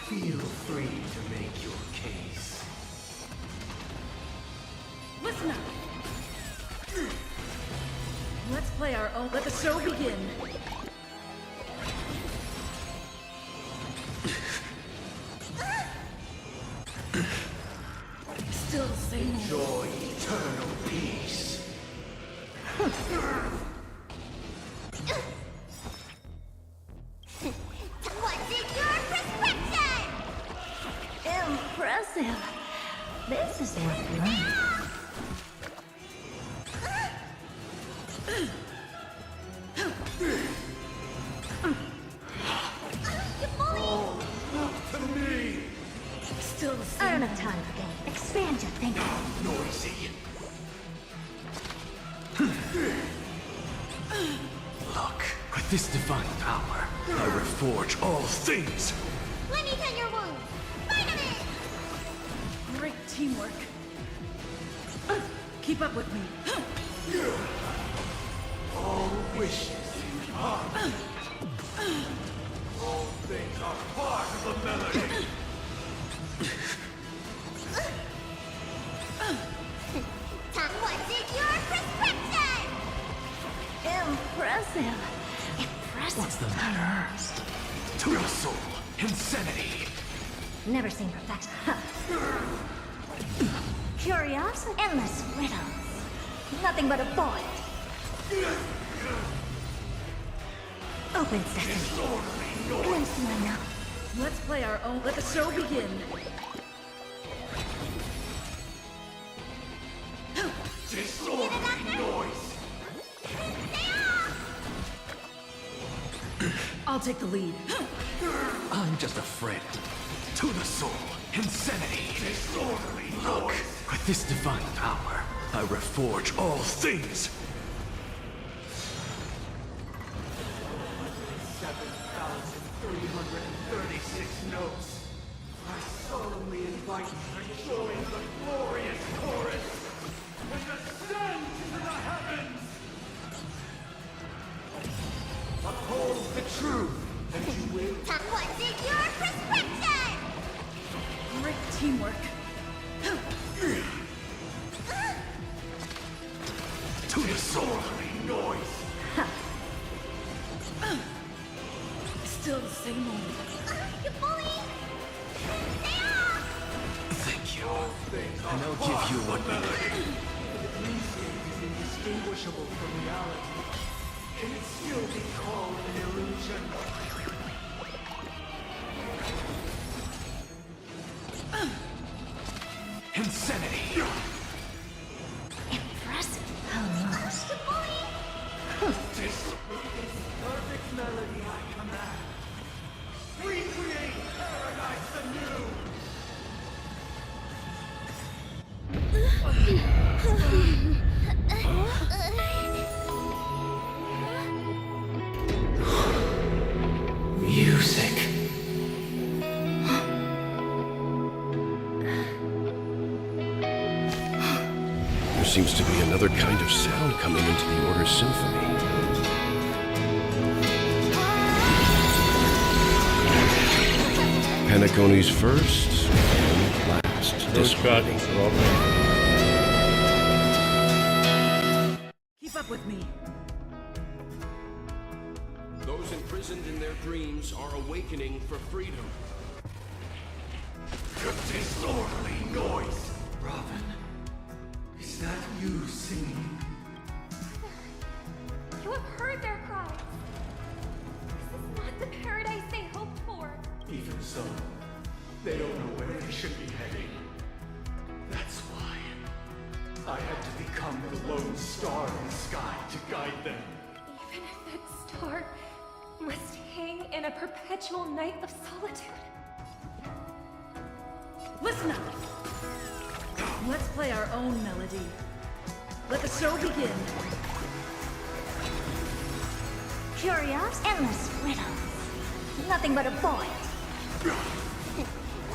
feel free to make your case. Listen up. Let's play our own. Let the show begin. Still the same. Enjoy eternal peace. What's in your prescription? Impressive. This is worth learning. Look to me. Still the I same. don't have time for games. Expand your thinking. Noisy. Look, with this divine power, I reforge all things. Let me tend your wound. Vitamin! Great teamwork. Keep up with me. All wishes in heart. All things are part of the melody. What's in your prescription? Impressive. Impressive. What's the matter? To the soul, insanity. Never seen perfection. Curiosity. Endless riddles. Nothing but a void. Open sesame. Glimpse to my knowledge. Let's play our own. Let the show begin. Disorderly noise. I'll take the lead. I'm just a friend. To the soul, Insanity! Disorderly noise! With this divine power, I reforge all things! 7,336 notes. I solemnly invite you to join the glorious chorus and ascend to the heavens! Uphold the truth, and you will. What's in your prescription? Great teamwork. To disorderly noise! Still the same old. You bully! Thank you. And I'll give you one minute. Dreamscape is indistinguishable from reality. Can it still be called an illusion? Insanity! Impressive. Almost. This Perfect melody I command. Recreate paradise anew! music. There seems to be another kind of sound coming into the Order Symphony. Penacony's first and last disharmony. Keep up with me. Those imprisoned in their dreams are awakening for freedom. Disorderly noise! Robin, is that you singing? You have heard their cries. This is not the paradise they hoped for. Even so, they don't know where they should be heading. That's why I had to become the lone star in the sky to guide them. Even if that star must hang in a perpetual night of solitude. Listen up. Let's play our own melody. Let the show begin. Curious, endless riddles. Nothing but a point.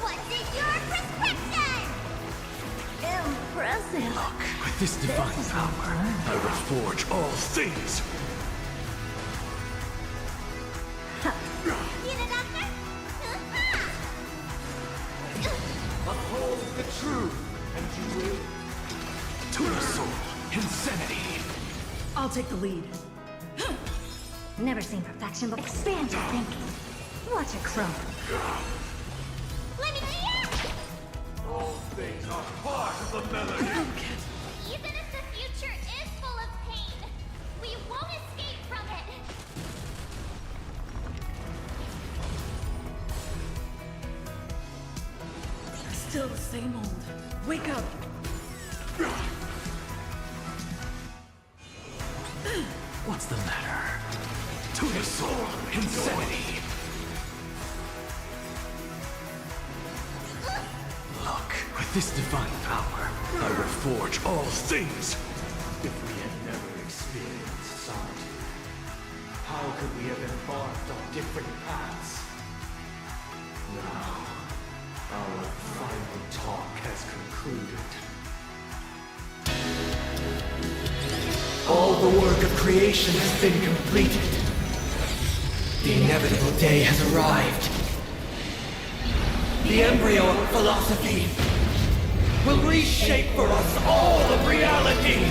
What's in your prescription? Impressive. Look, with this divine power, I reforge all things! You the doctor? Uphold the truth, and you will. To the soul, insanity! I'll take the lead. Never seen perfection, but expand your thinking. Watch it crumble. Let me hear! All things are part of the melody. Even if the future is full of pain, we won't escape from it. Still the same old. Wake up. What's the matter? To the soul, insanity! Look, with this divine power, I reforge all things! If we had never experienced solitude, how could we have embarked on different paths? Now, our final talk has concluded. All the work of creation has been completed. The inevitable day has arrived. The embryo of philosophy will reshape for us all of reality.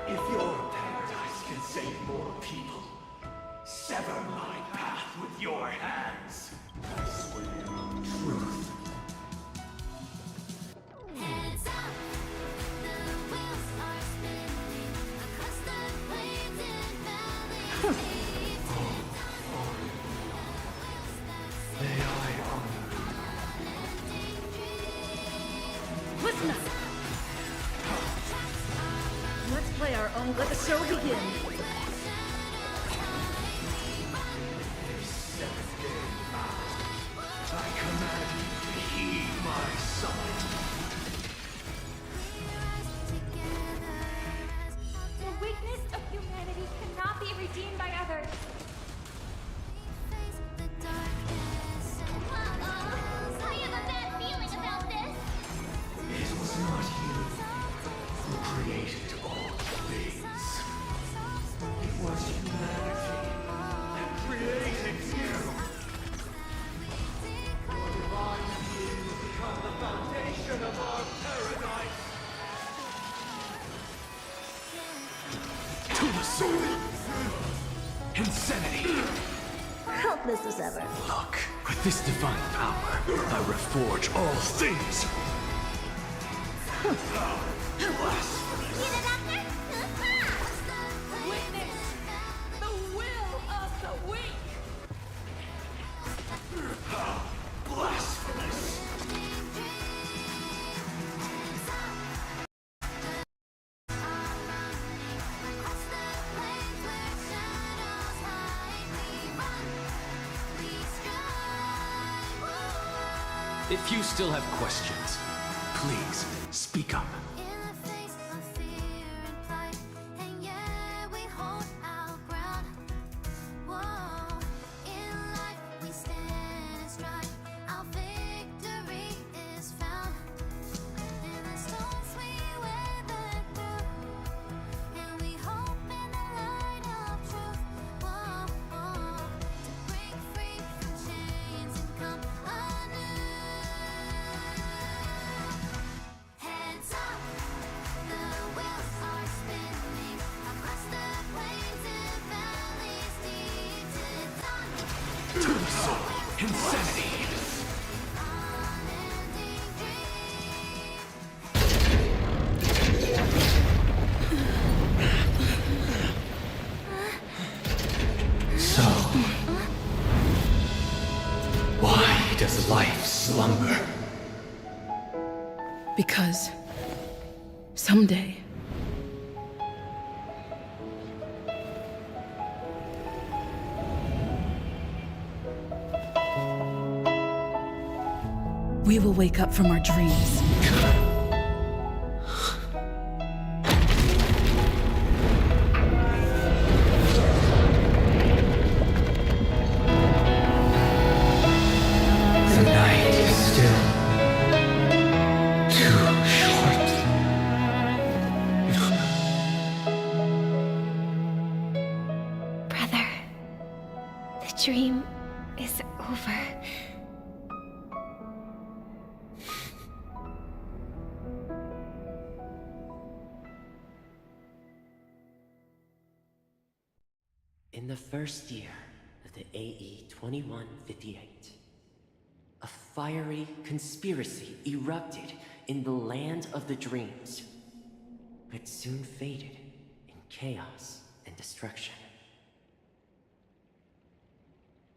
If your paradise can save more people, sever my path with your hands. I swear on truth. Heads up, the wheels are spinning across the plains and valleys. May I honor Listen up. Let's play our own. Let the show begin. 7 days darkness as ever. Look, with this divine power, I reforge all things. Witness the will of the weak! Blasphemous! If you still have questions, please speak up. Insanity! So, why does life slumber? Because someday we will wake up from our dreams. The night is still too short. Brother, the dream is over. In the first year of the AE 2158, a fiery conspiracy erupted in the land of the dreams, but soon faded in chaos and destruction.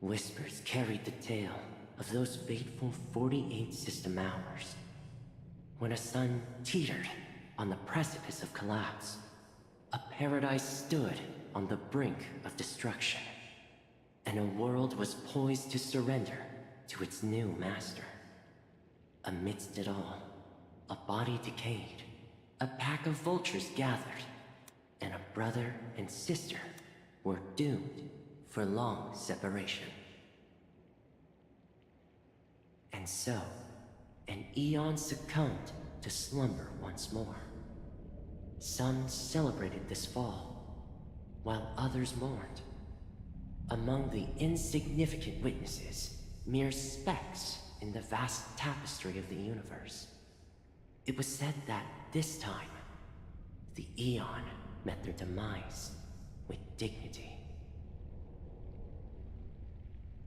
Whispers carried the tale of those fateful 48 system hours, when a sun teetered on the precipice of collapse. A paradise stood on the brink of destruction, and a world was poised to surrender to its new master. Amidst it all, a body decayed, a pack of vultures gathered, and a brother and sister were doomed for long separation. And so, an eon succumbed to slumber once more. Some celebrated this fall, while others mourned. Among the insignificant witnesses, mere specks in the vast tapestry of the universe. It was said that this time, the Eon met their demise with dignity.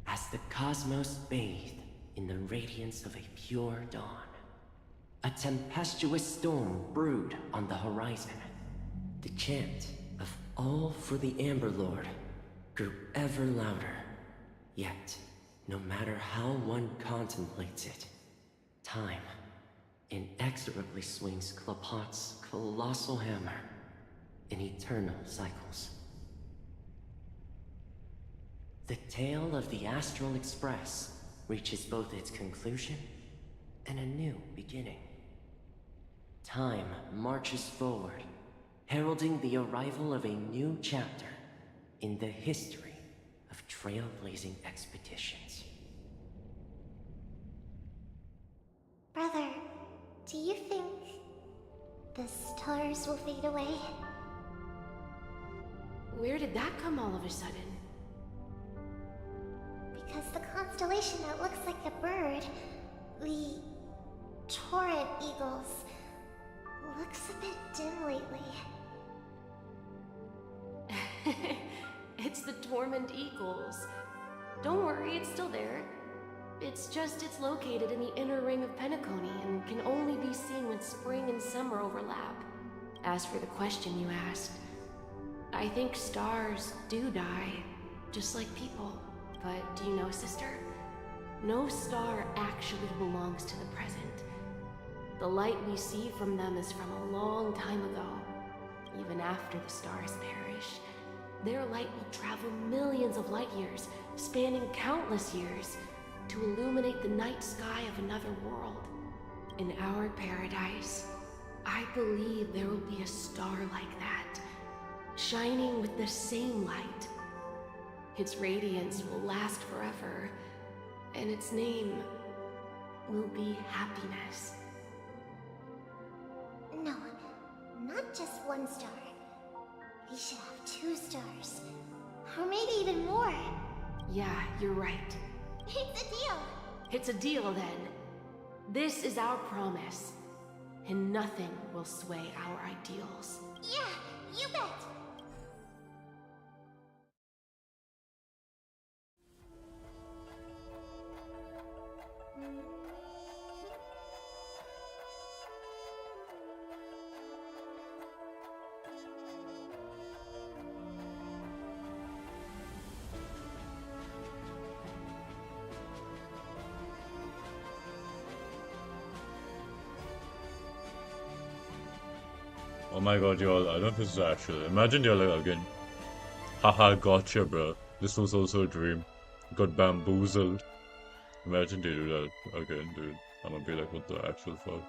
As the cosmos bathed in the radiance of a pure dawn, a tempestuous storm brewed on the horizon. The chant of "All for the Amber Lord" grew ever louder. Yet, no matter how one contemplates it, time inexorably swings Klapot's colossal hammer in eternal cycles. The tale of the Astral Express reaches both its conclusion and a new beginning. Time marches forward, heralding the arrival of a new chapter in the history of trailblazing expeditions. Brother, do you think the stars will fade away? Where did that come all of a sudden? Because the constellation that looks like a bird, the Torrent Eagles, looks a bit dim lately. It's the Torment Eagles. Don't worry, it's still there. It's just it's located in the inner ring of Penacony and can only be seen when spring and summer overlap. As for the question you asked, I think stars do die, just like people. But do you know, sister? No star actually belongs to the present. The light we see from them is from a long time ago. Even after the stars perish, their light will travel millions of light years, spanning countless years, to illuminate the night sky of another world. In our paradise, I believe there will be a star like that, shining with the same light. Its radiance will last forever, and its name will be happiness. No, not just one star. We should have 2 stars. Or maybe even more. Yeah, you're right. It's a deal. It's a deal then. This is our promise, and nothing will sway our ideals. Yeah, you bet. Oh my god, y'all, I don't know if this is actual. Imagine you're like, again, haha, gotcha, bro. This was also a dream. Got bamboozled. Imagine they do that again, dude. I'm gonna be like, what the actual fuck?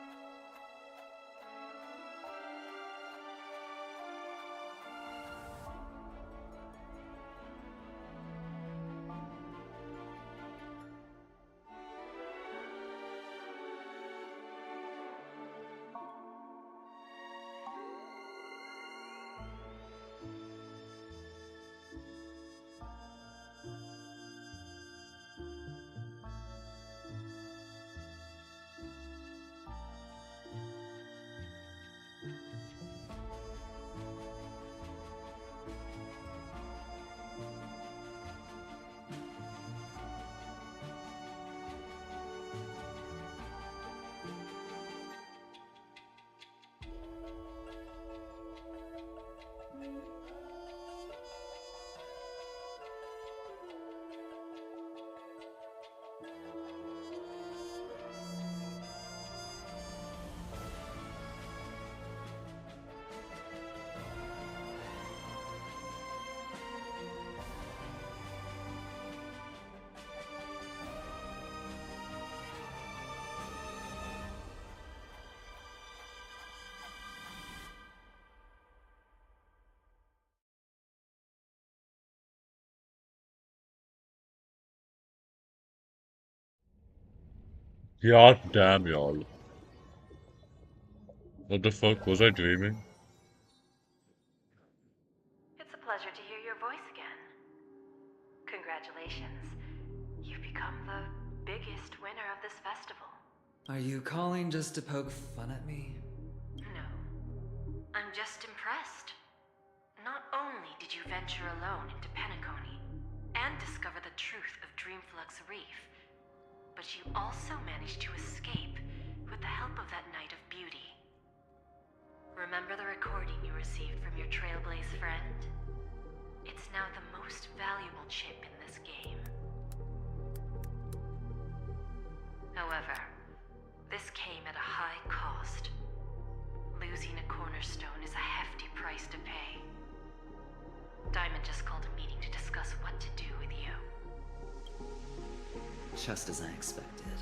God damn, y'all. What the fuck? Was I dreaming? It's a pleasure to hear your voice again. Congratulations. You've become the biggest winner of this festival. Are you calling just to poke fun at me? No. I'm just impressed. Not only did you venture alone into Penacony and discover the truth of Dreamflux Reef, but you also managed to escape with the help of that Knight of Beauty. Remember the recording you received from your Trailblaze friend? It's now the most valuable chip in this game. However, this came at a high cost. Losing a cornerstone is a hefty price to pay. Diamond just called a meeting to discuss what to do with you. Just as I expected.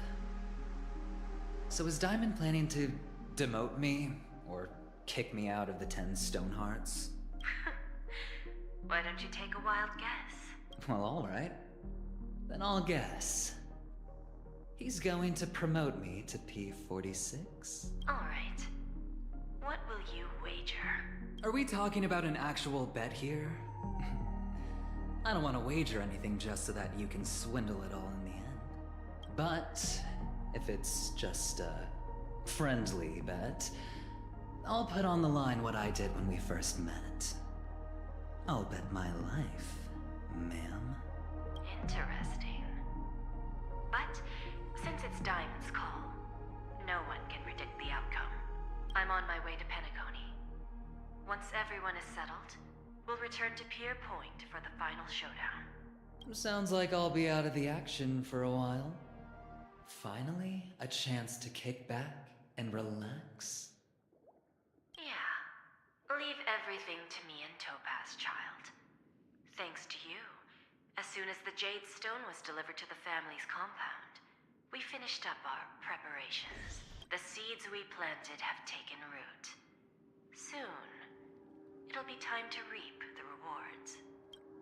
So is Diamond planning to demote me? Or kick me out of the 10 Stonehearts? Why don't you take a wild guess? Well, alright. Then I'll guess. He's going to promote me to P46? Alright. What will you wager? Are we talking about an actual bet here? I don't want to wager anything just so that you can swindle it all in the end. But if it's just a friendly bet, I'll put on the line what I did when we first met. I'll bet my life, ma'am. Interesting. But since it's Diamond's call, no one can predict the outcome. I'm on my way to Penacony. Once everyone is settled, we'll return to Pier Point for the final showdown. Sounds like I'll be out of the action for a while. Finally, a chance to kick back and relax. Yeah. Leave everything to me and Topaz, child. Thanks to you, as soon as the Jade Stone was delivered to the family's compound, we finished up our preparations. The seeds we planted have taken root. Soon, it'll be time to reap the rewards.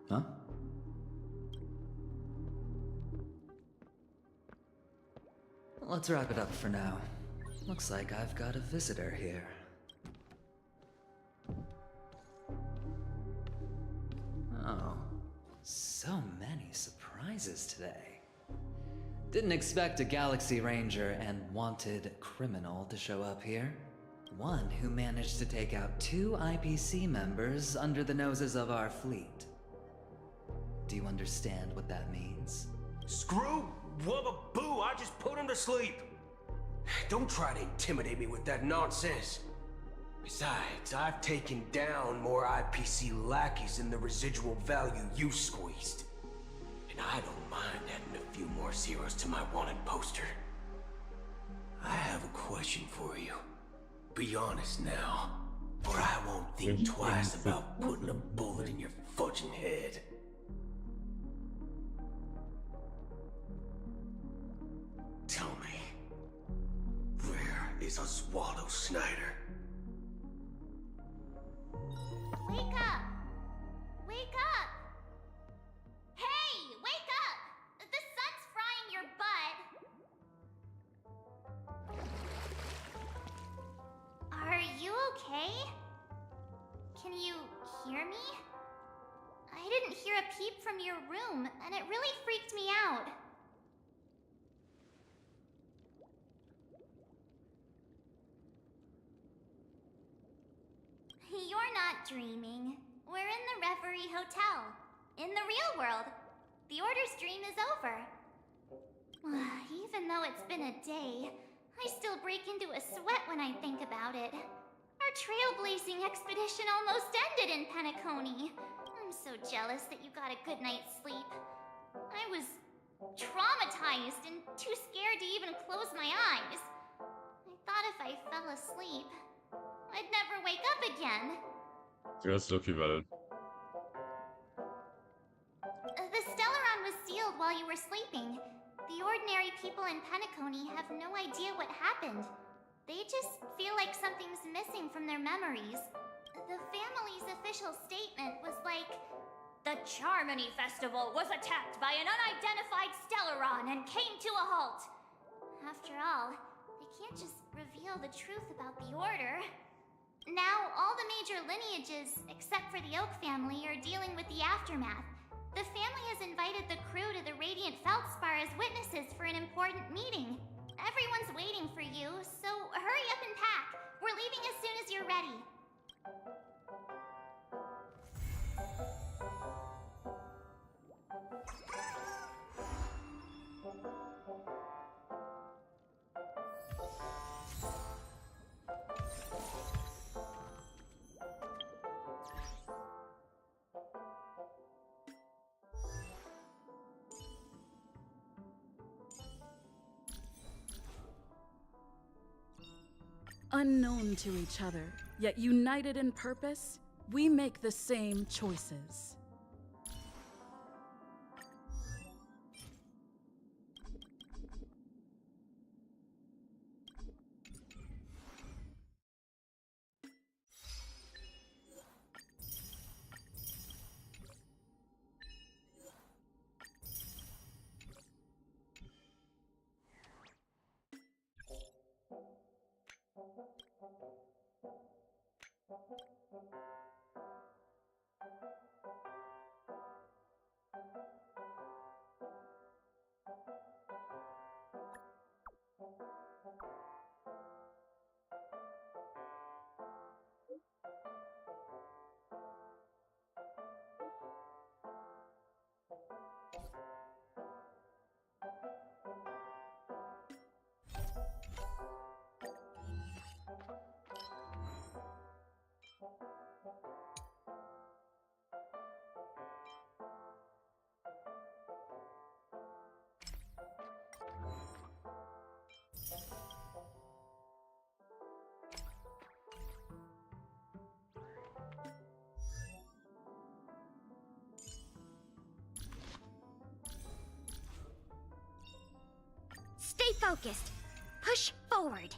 Huh? Let's wrap it up for now. Looks like I've got a visitor here. Oh, so many surprises today. Didn't expect a Galaxy Ranger and wanted criminal to show up here. One who managed to take out 2 IPC members under the noses of our fleet. Do you understand what that means? Screw Wubba Boo, I just put him to sleep. Don't try to intimidate me with that nonsense. Besides, I've taken down more IPC lackeys than the residual value you squeezed. And I don't mind adding a few more zeros to my wanted poster. I have a question for you. Be honest now, or I won't think twice about putting a bullet in your fudging head. Tell me, where is Oswaldo Snyder? Wake up! Wake up! Hey, wake up! The sun's frying your butt. Are you okay? Can you hear me? I didn't hear a peep from your room, and it really freaked me out. You're not dreaming. We're in the Reverie Hotel. In the real world. The Order's dream is over. Even though it's been a day, I still break into a sweat when I think about it. Our trailblazing expedition almost ended in Penacony. I'm so jealous that you got a good night's sleep. I was traumatized and too scared to even close my eyes. I thought if I fell asleep, I'd never wake up again. That's lucky valid. The Stellaron was sealed while you were sleeping. The ordinary people in Penacony have no idea what happened. They just feel like something's missing from their memories. The family's official statement was like, "The Charmony Festival was attacked by an unidentified Stellaron and came to a halt." After all, they can't just reveal the truth about the Order. Now, all the major lineages, except for the Oak family, are dealing with the aftermath. The family has invited the crew to the Radiant Feldspar as witnesses for an important meeting. Everyone's waiting for you, so hurry up and pack. We're leaving as soon as you're ready. Unknown to each other, yet united in purpose, we make the same choices. focused. Push forward.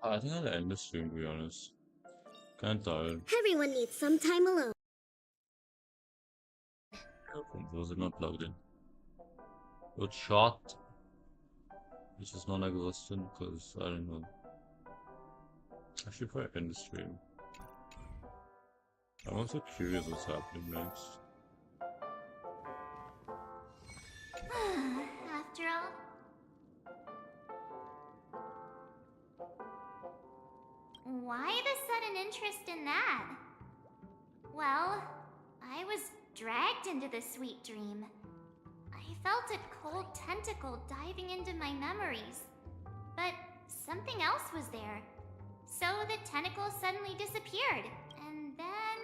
I think I'll end the stream, to be honest. Kinda tired. Everyone needs some time alone. Those are not plugged in. Good shot. Which is non-existent because I don't know. Actually, if I end the stream, I'm also curious what's happening next. After all. Why the sudden interest in that? Well, I was dragged into the sweet dream. I felt a cold tentacle diving into my memories. But something else was there. So the tentacle suddenly disappeared. And then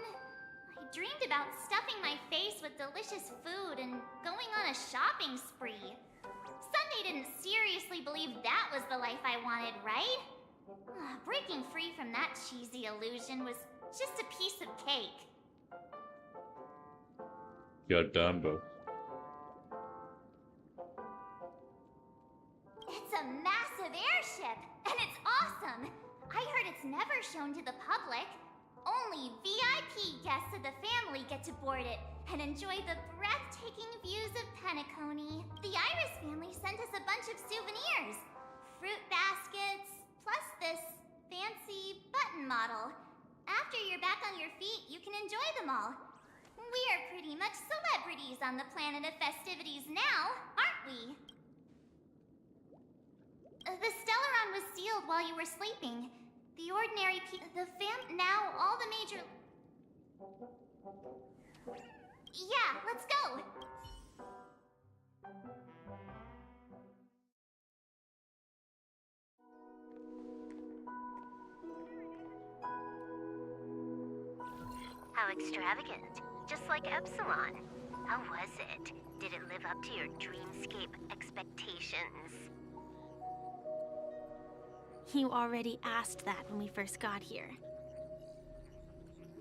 I dreamed about stuffing my face with delicious food and going on a shopping spree. Sunday didn't seriously believe that was the life I wanted, right? Breaking free from that cheesy illusion was just a piece of cake. You're done, bro. It's a massive airship, and it's awesome! I heard it's never shown to the public. Only VIP guests of the family get to board it and enjoy the breathtaking views of Penacony. The Iris family sent us a bunch of souvenirs. Fruit baskets, plus this fancy button model. After you're back on your feet, you can enjoy them all. We are pretty much celebrities on the planet of festivities now, aren't we? The Stellaron was sealed while you were sleeping. The ordinary now all the major... Yeah, let's go! How extravagant. Just like Epsilon. How was it? Did it live up to your dreamscape expectations? You already asked that when we first got here.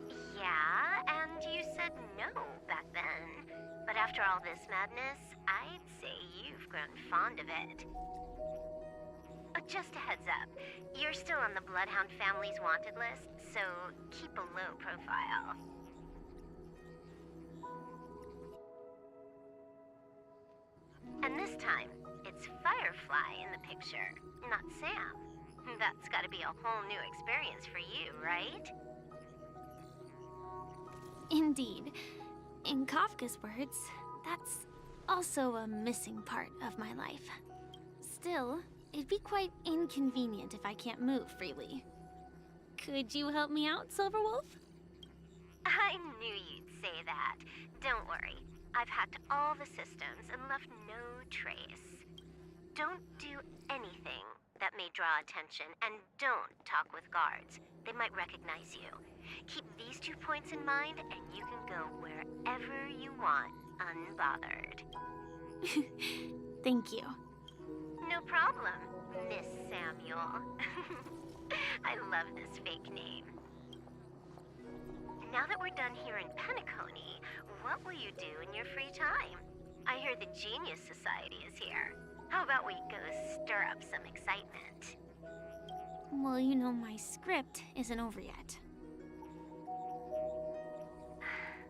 Yeah, and you said no back then. But after all this madness, I'd say you've grown fond of it. Just a heads up, you're still on the Bloodhound family's wanted list, so keep a low profile. And this time, it's Firefly in the picture, not Sam. That's gotta be a whole new experience for you, right? Indeed. In Kafka's words, that's also a missing part of my life. Still, it'd be quite inconvenient if I can't move freely. Could you help me out, Silverwolf? I knew you'd say that. Don't worry. I've hacked all the systems and left no trace. Don't do anything that may draw attention, and don't talk with guards. They might recognize you. Keep these 2 points in mind, and you can go wherever you want, unbothered. Thank you. No problem, Miss Samuel. I love this fake name. Now that we're done here in Penacony, what will you do in your free time? I hear the Genius Society is here. How about we go stir up some excitement? Well, you know my script isn't over yet.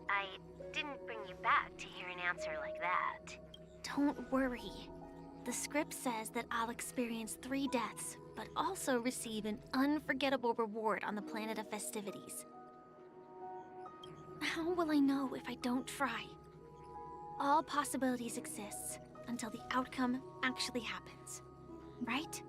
I didn't bring you back to hear an answer like that. Don't worry. The script says that I'll experience 3 deaths, but also receive an unforgettable reward on the planet of festivities. How will I know if I don't try? All possibilities exist until the outcome actually happens, right?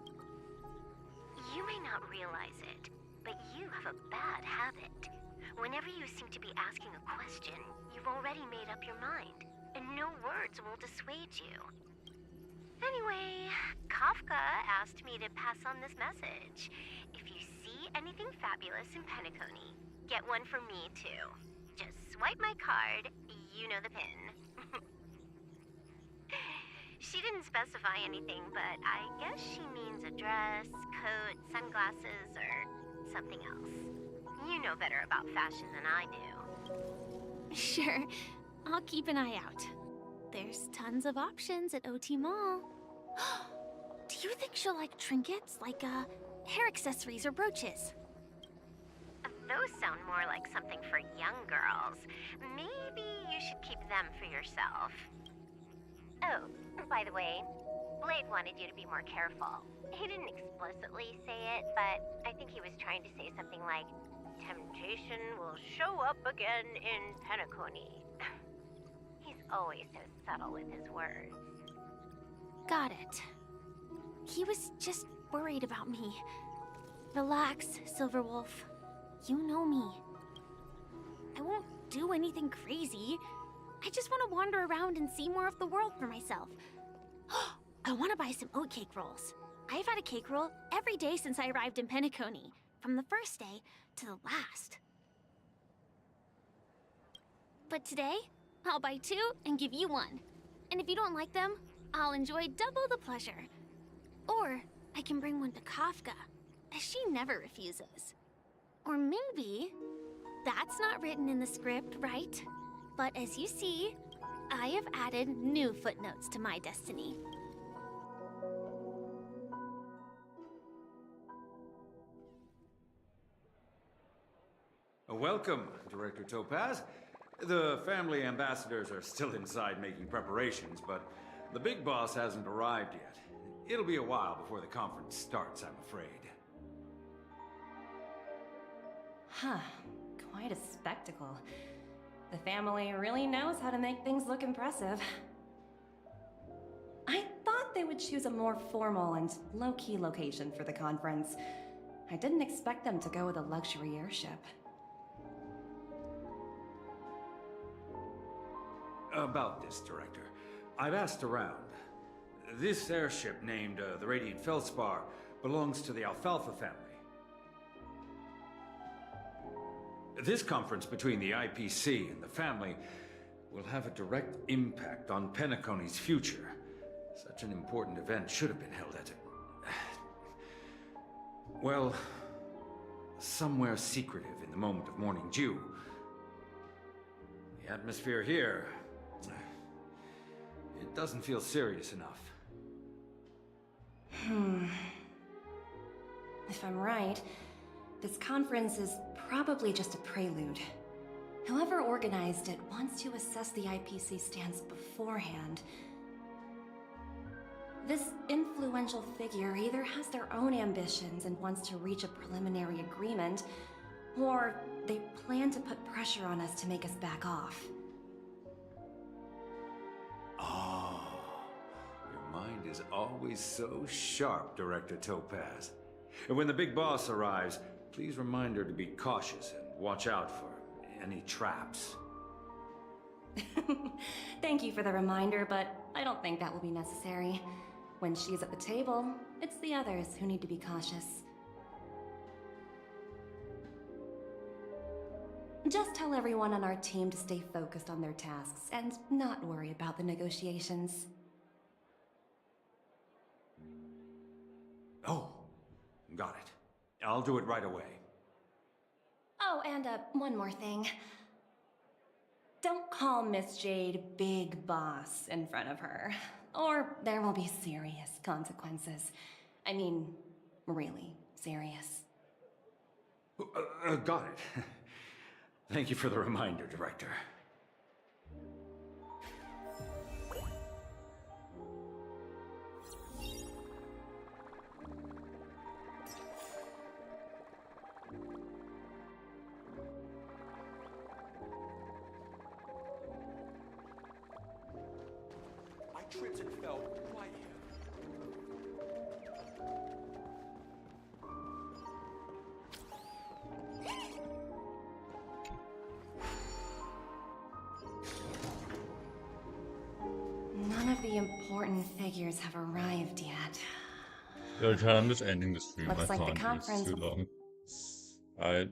You may not realize it, but you have a bad habit. Whenever you seem to be asking a question, you've already made up your mind, and no words will dissuade you. Anyway, Kafka asked me to pass on this message. If you see anything fabulous in Penacony, get one for me too. Just swipe my card, you know the pin. She didn't specify anything, but I guess she means a dress, coat, sunglasses, or something else. You know better about fashion than I do. Sure, I'll keep an eye out. There's tons of options at OT Mall. Do you think she'll like trinkets, like hair accessories or brooches? Those sound more like something for young girls. Maybe you should keep them for yourself. Oh, by the way, Blade wanted you to be more careful. He didn't explicitly say it, but I think he was trying to say something like, temptation will show up again in Penacony. He's always so subtle with his words. Got it. He was just worried about me. Relax, Silverwolf. You know me. I won't do anything crazy. I just want to wander around and see more of the world for myself. I want to buy some oatcake rolls. I've had a cake roll every day since I arrived in Penacony, from the first day to the last. But today, I'll buy 2 and give you 1. And if you don't like them, I'll enjoy double the pleasure. Or I can bring one to Kafka, as she never refuses. Or maybe that's not written in the script, right? But as you see, I have added new footnotes to my destiny. Welcome, Director Topaz. The family ambassadors are still inside making preparations, but the big boss hasn't arrived yet. It'll be a while before the conference starts, I'm afraid. Huh. Quite a spectacle. The family really knows how to make things look impressive. I thought they would choose a more formal and low-key location for the conference. I didn't expect them to go with a luxury airship. About this, Director. I've asked around. This airship named the Radiant Feldspar belongs to the Alfalfa family. This conference between the IPC and the family will have a direct impact on Penacony's future. Such an important event should have been held at well, somewhere secretive in the moment of morning dew. The atmosphere here, it doesn't feel serious enough. If I'm right, this conference is probably just a prelude. Whoever organized it wants to assess the IPC stance beforehand. This influential figure either has their own ambitions and wants to reach a preliminary agreement, or they plan to put pressure on us to make us back off. Oh, your mind is always so sharp, Director Topaz. And when the big boss arrives, please remind her to be cautious and watch out for any traps. Thank you for the reminder, but I don't think that will be necessary. When she's at the table, it's the others who need to be cautious. Just tell everyone on our team to stay focused on their tasks and not worry about the negotiations. Oh, got it. I'll do it right away. Oh, and one more thing. Don't call Miss Jade Big Boss in front of her, or there will be serious consequences. I mean, really serious. Got it. Thank you for the reminder, Director. I tripped and fell right here. None of the important figures have arrived yet. Yeah, I'm just ending the stream. Looks I like the can't. It's conference- too long. Alright.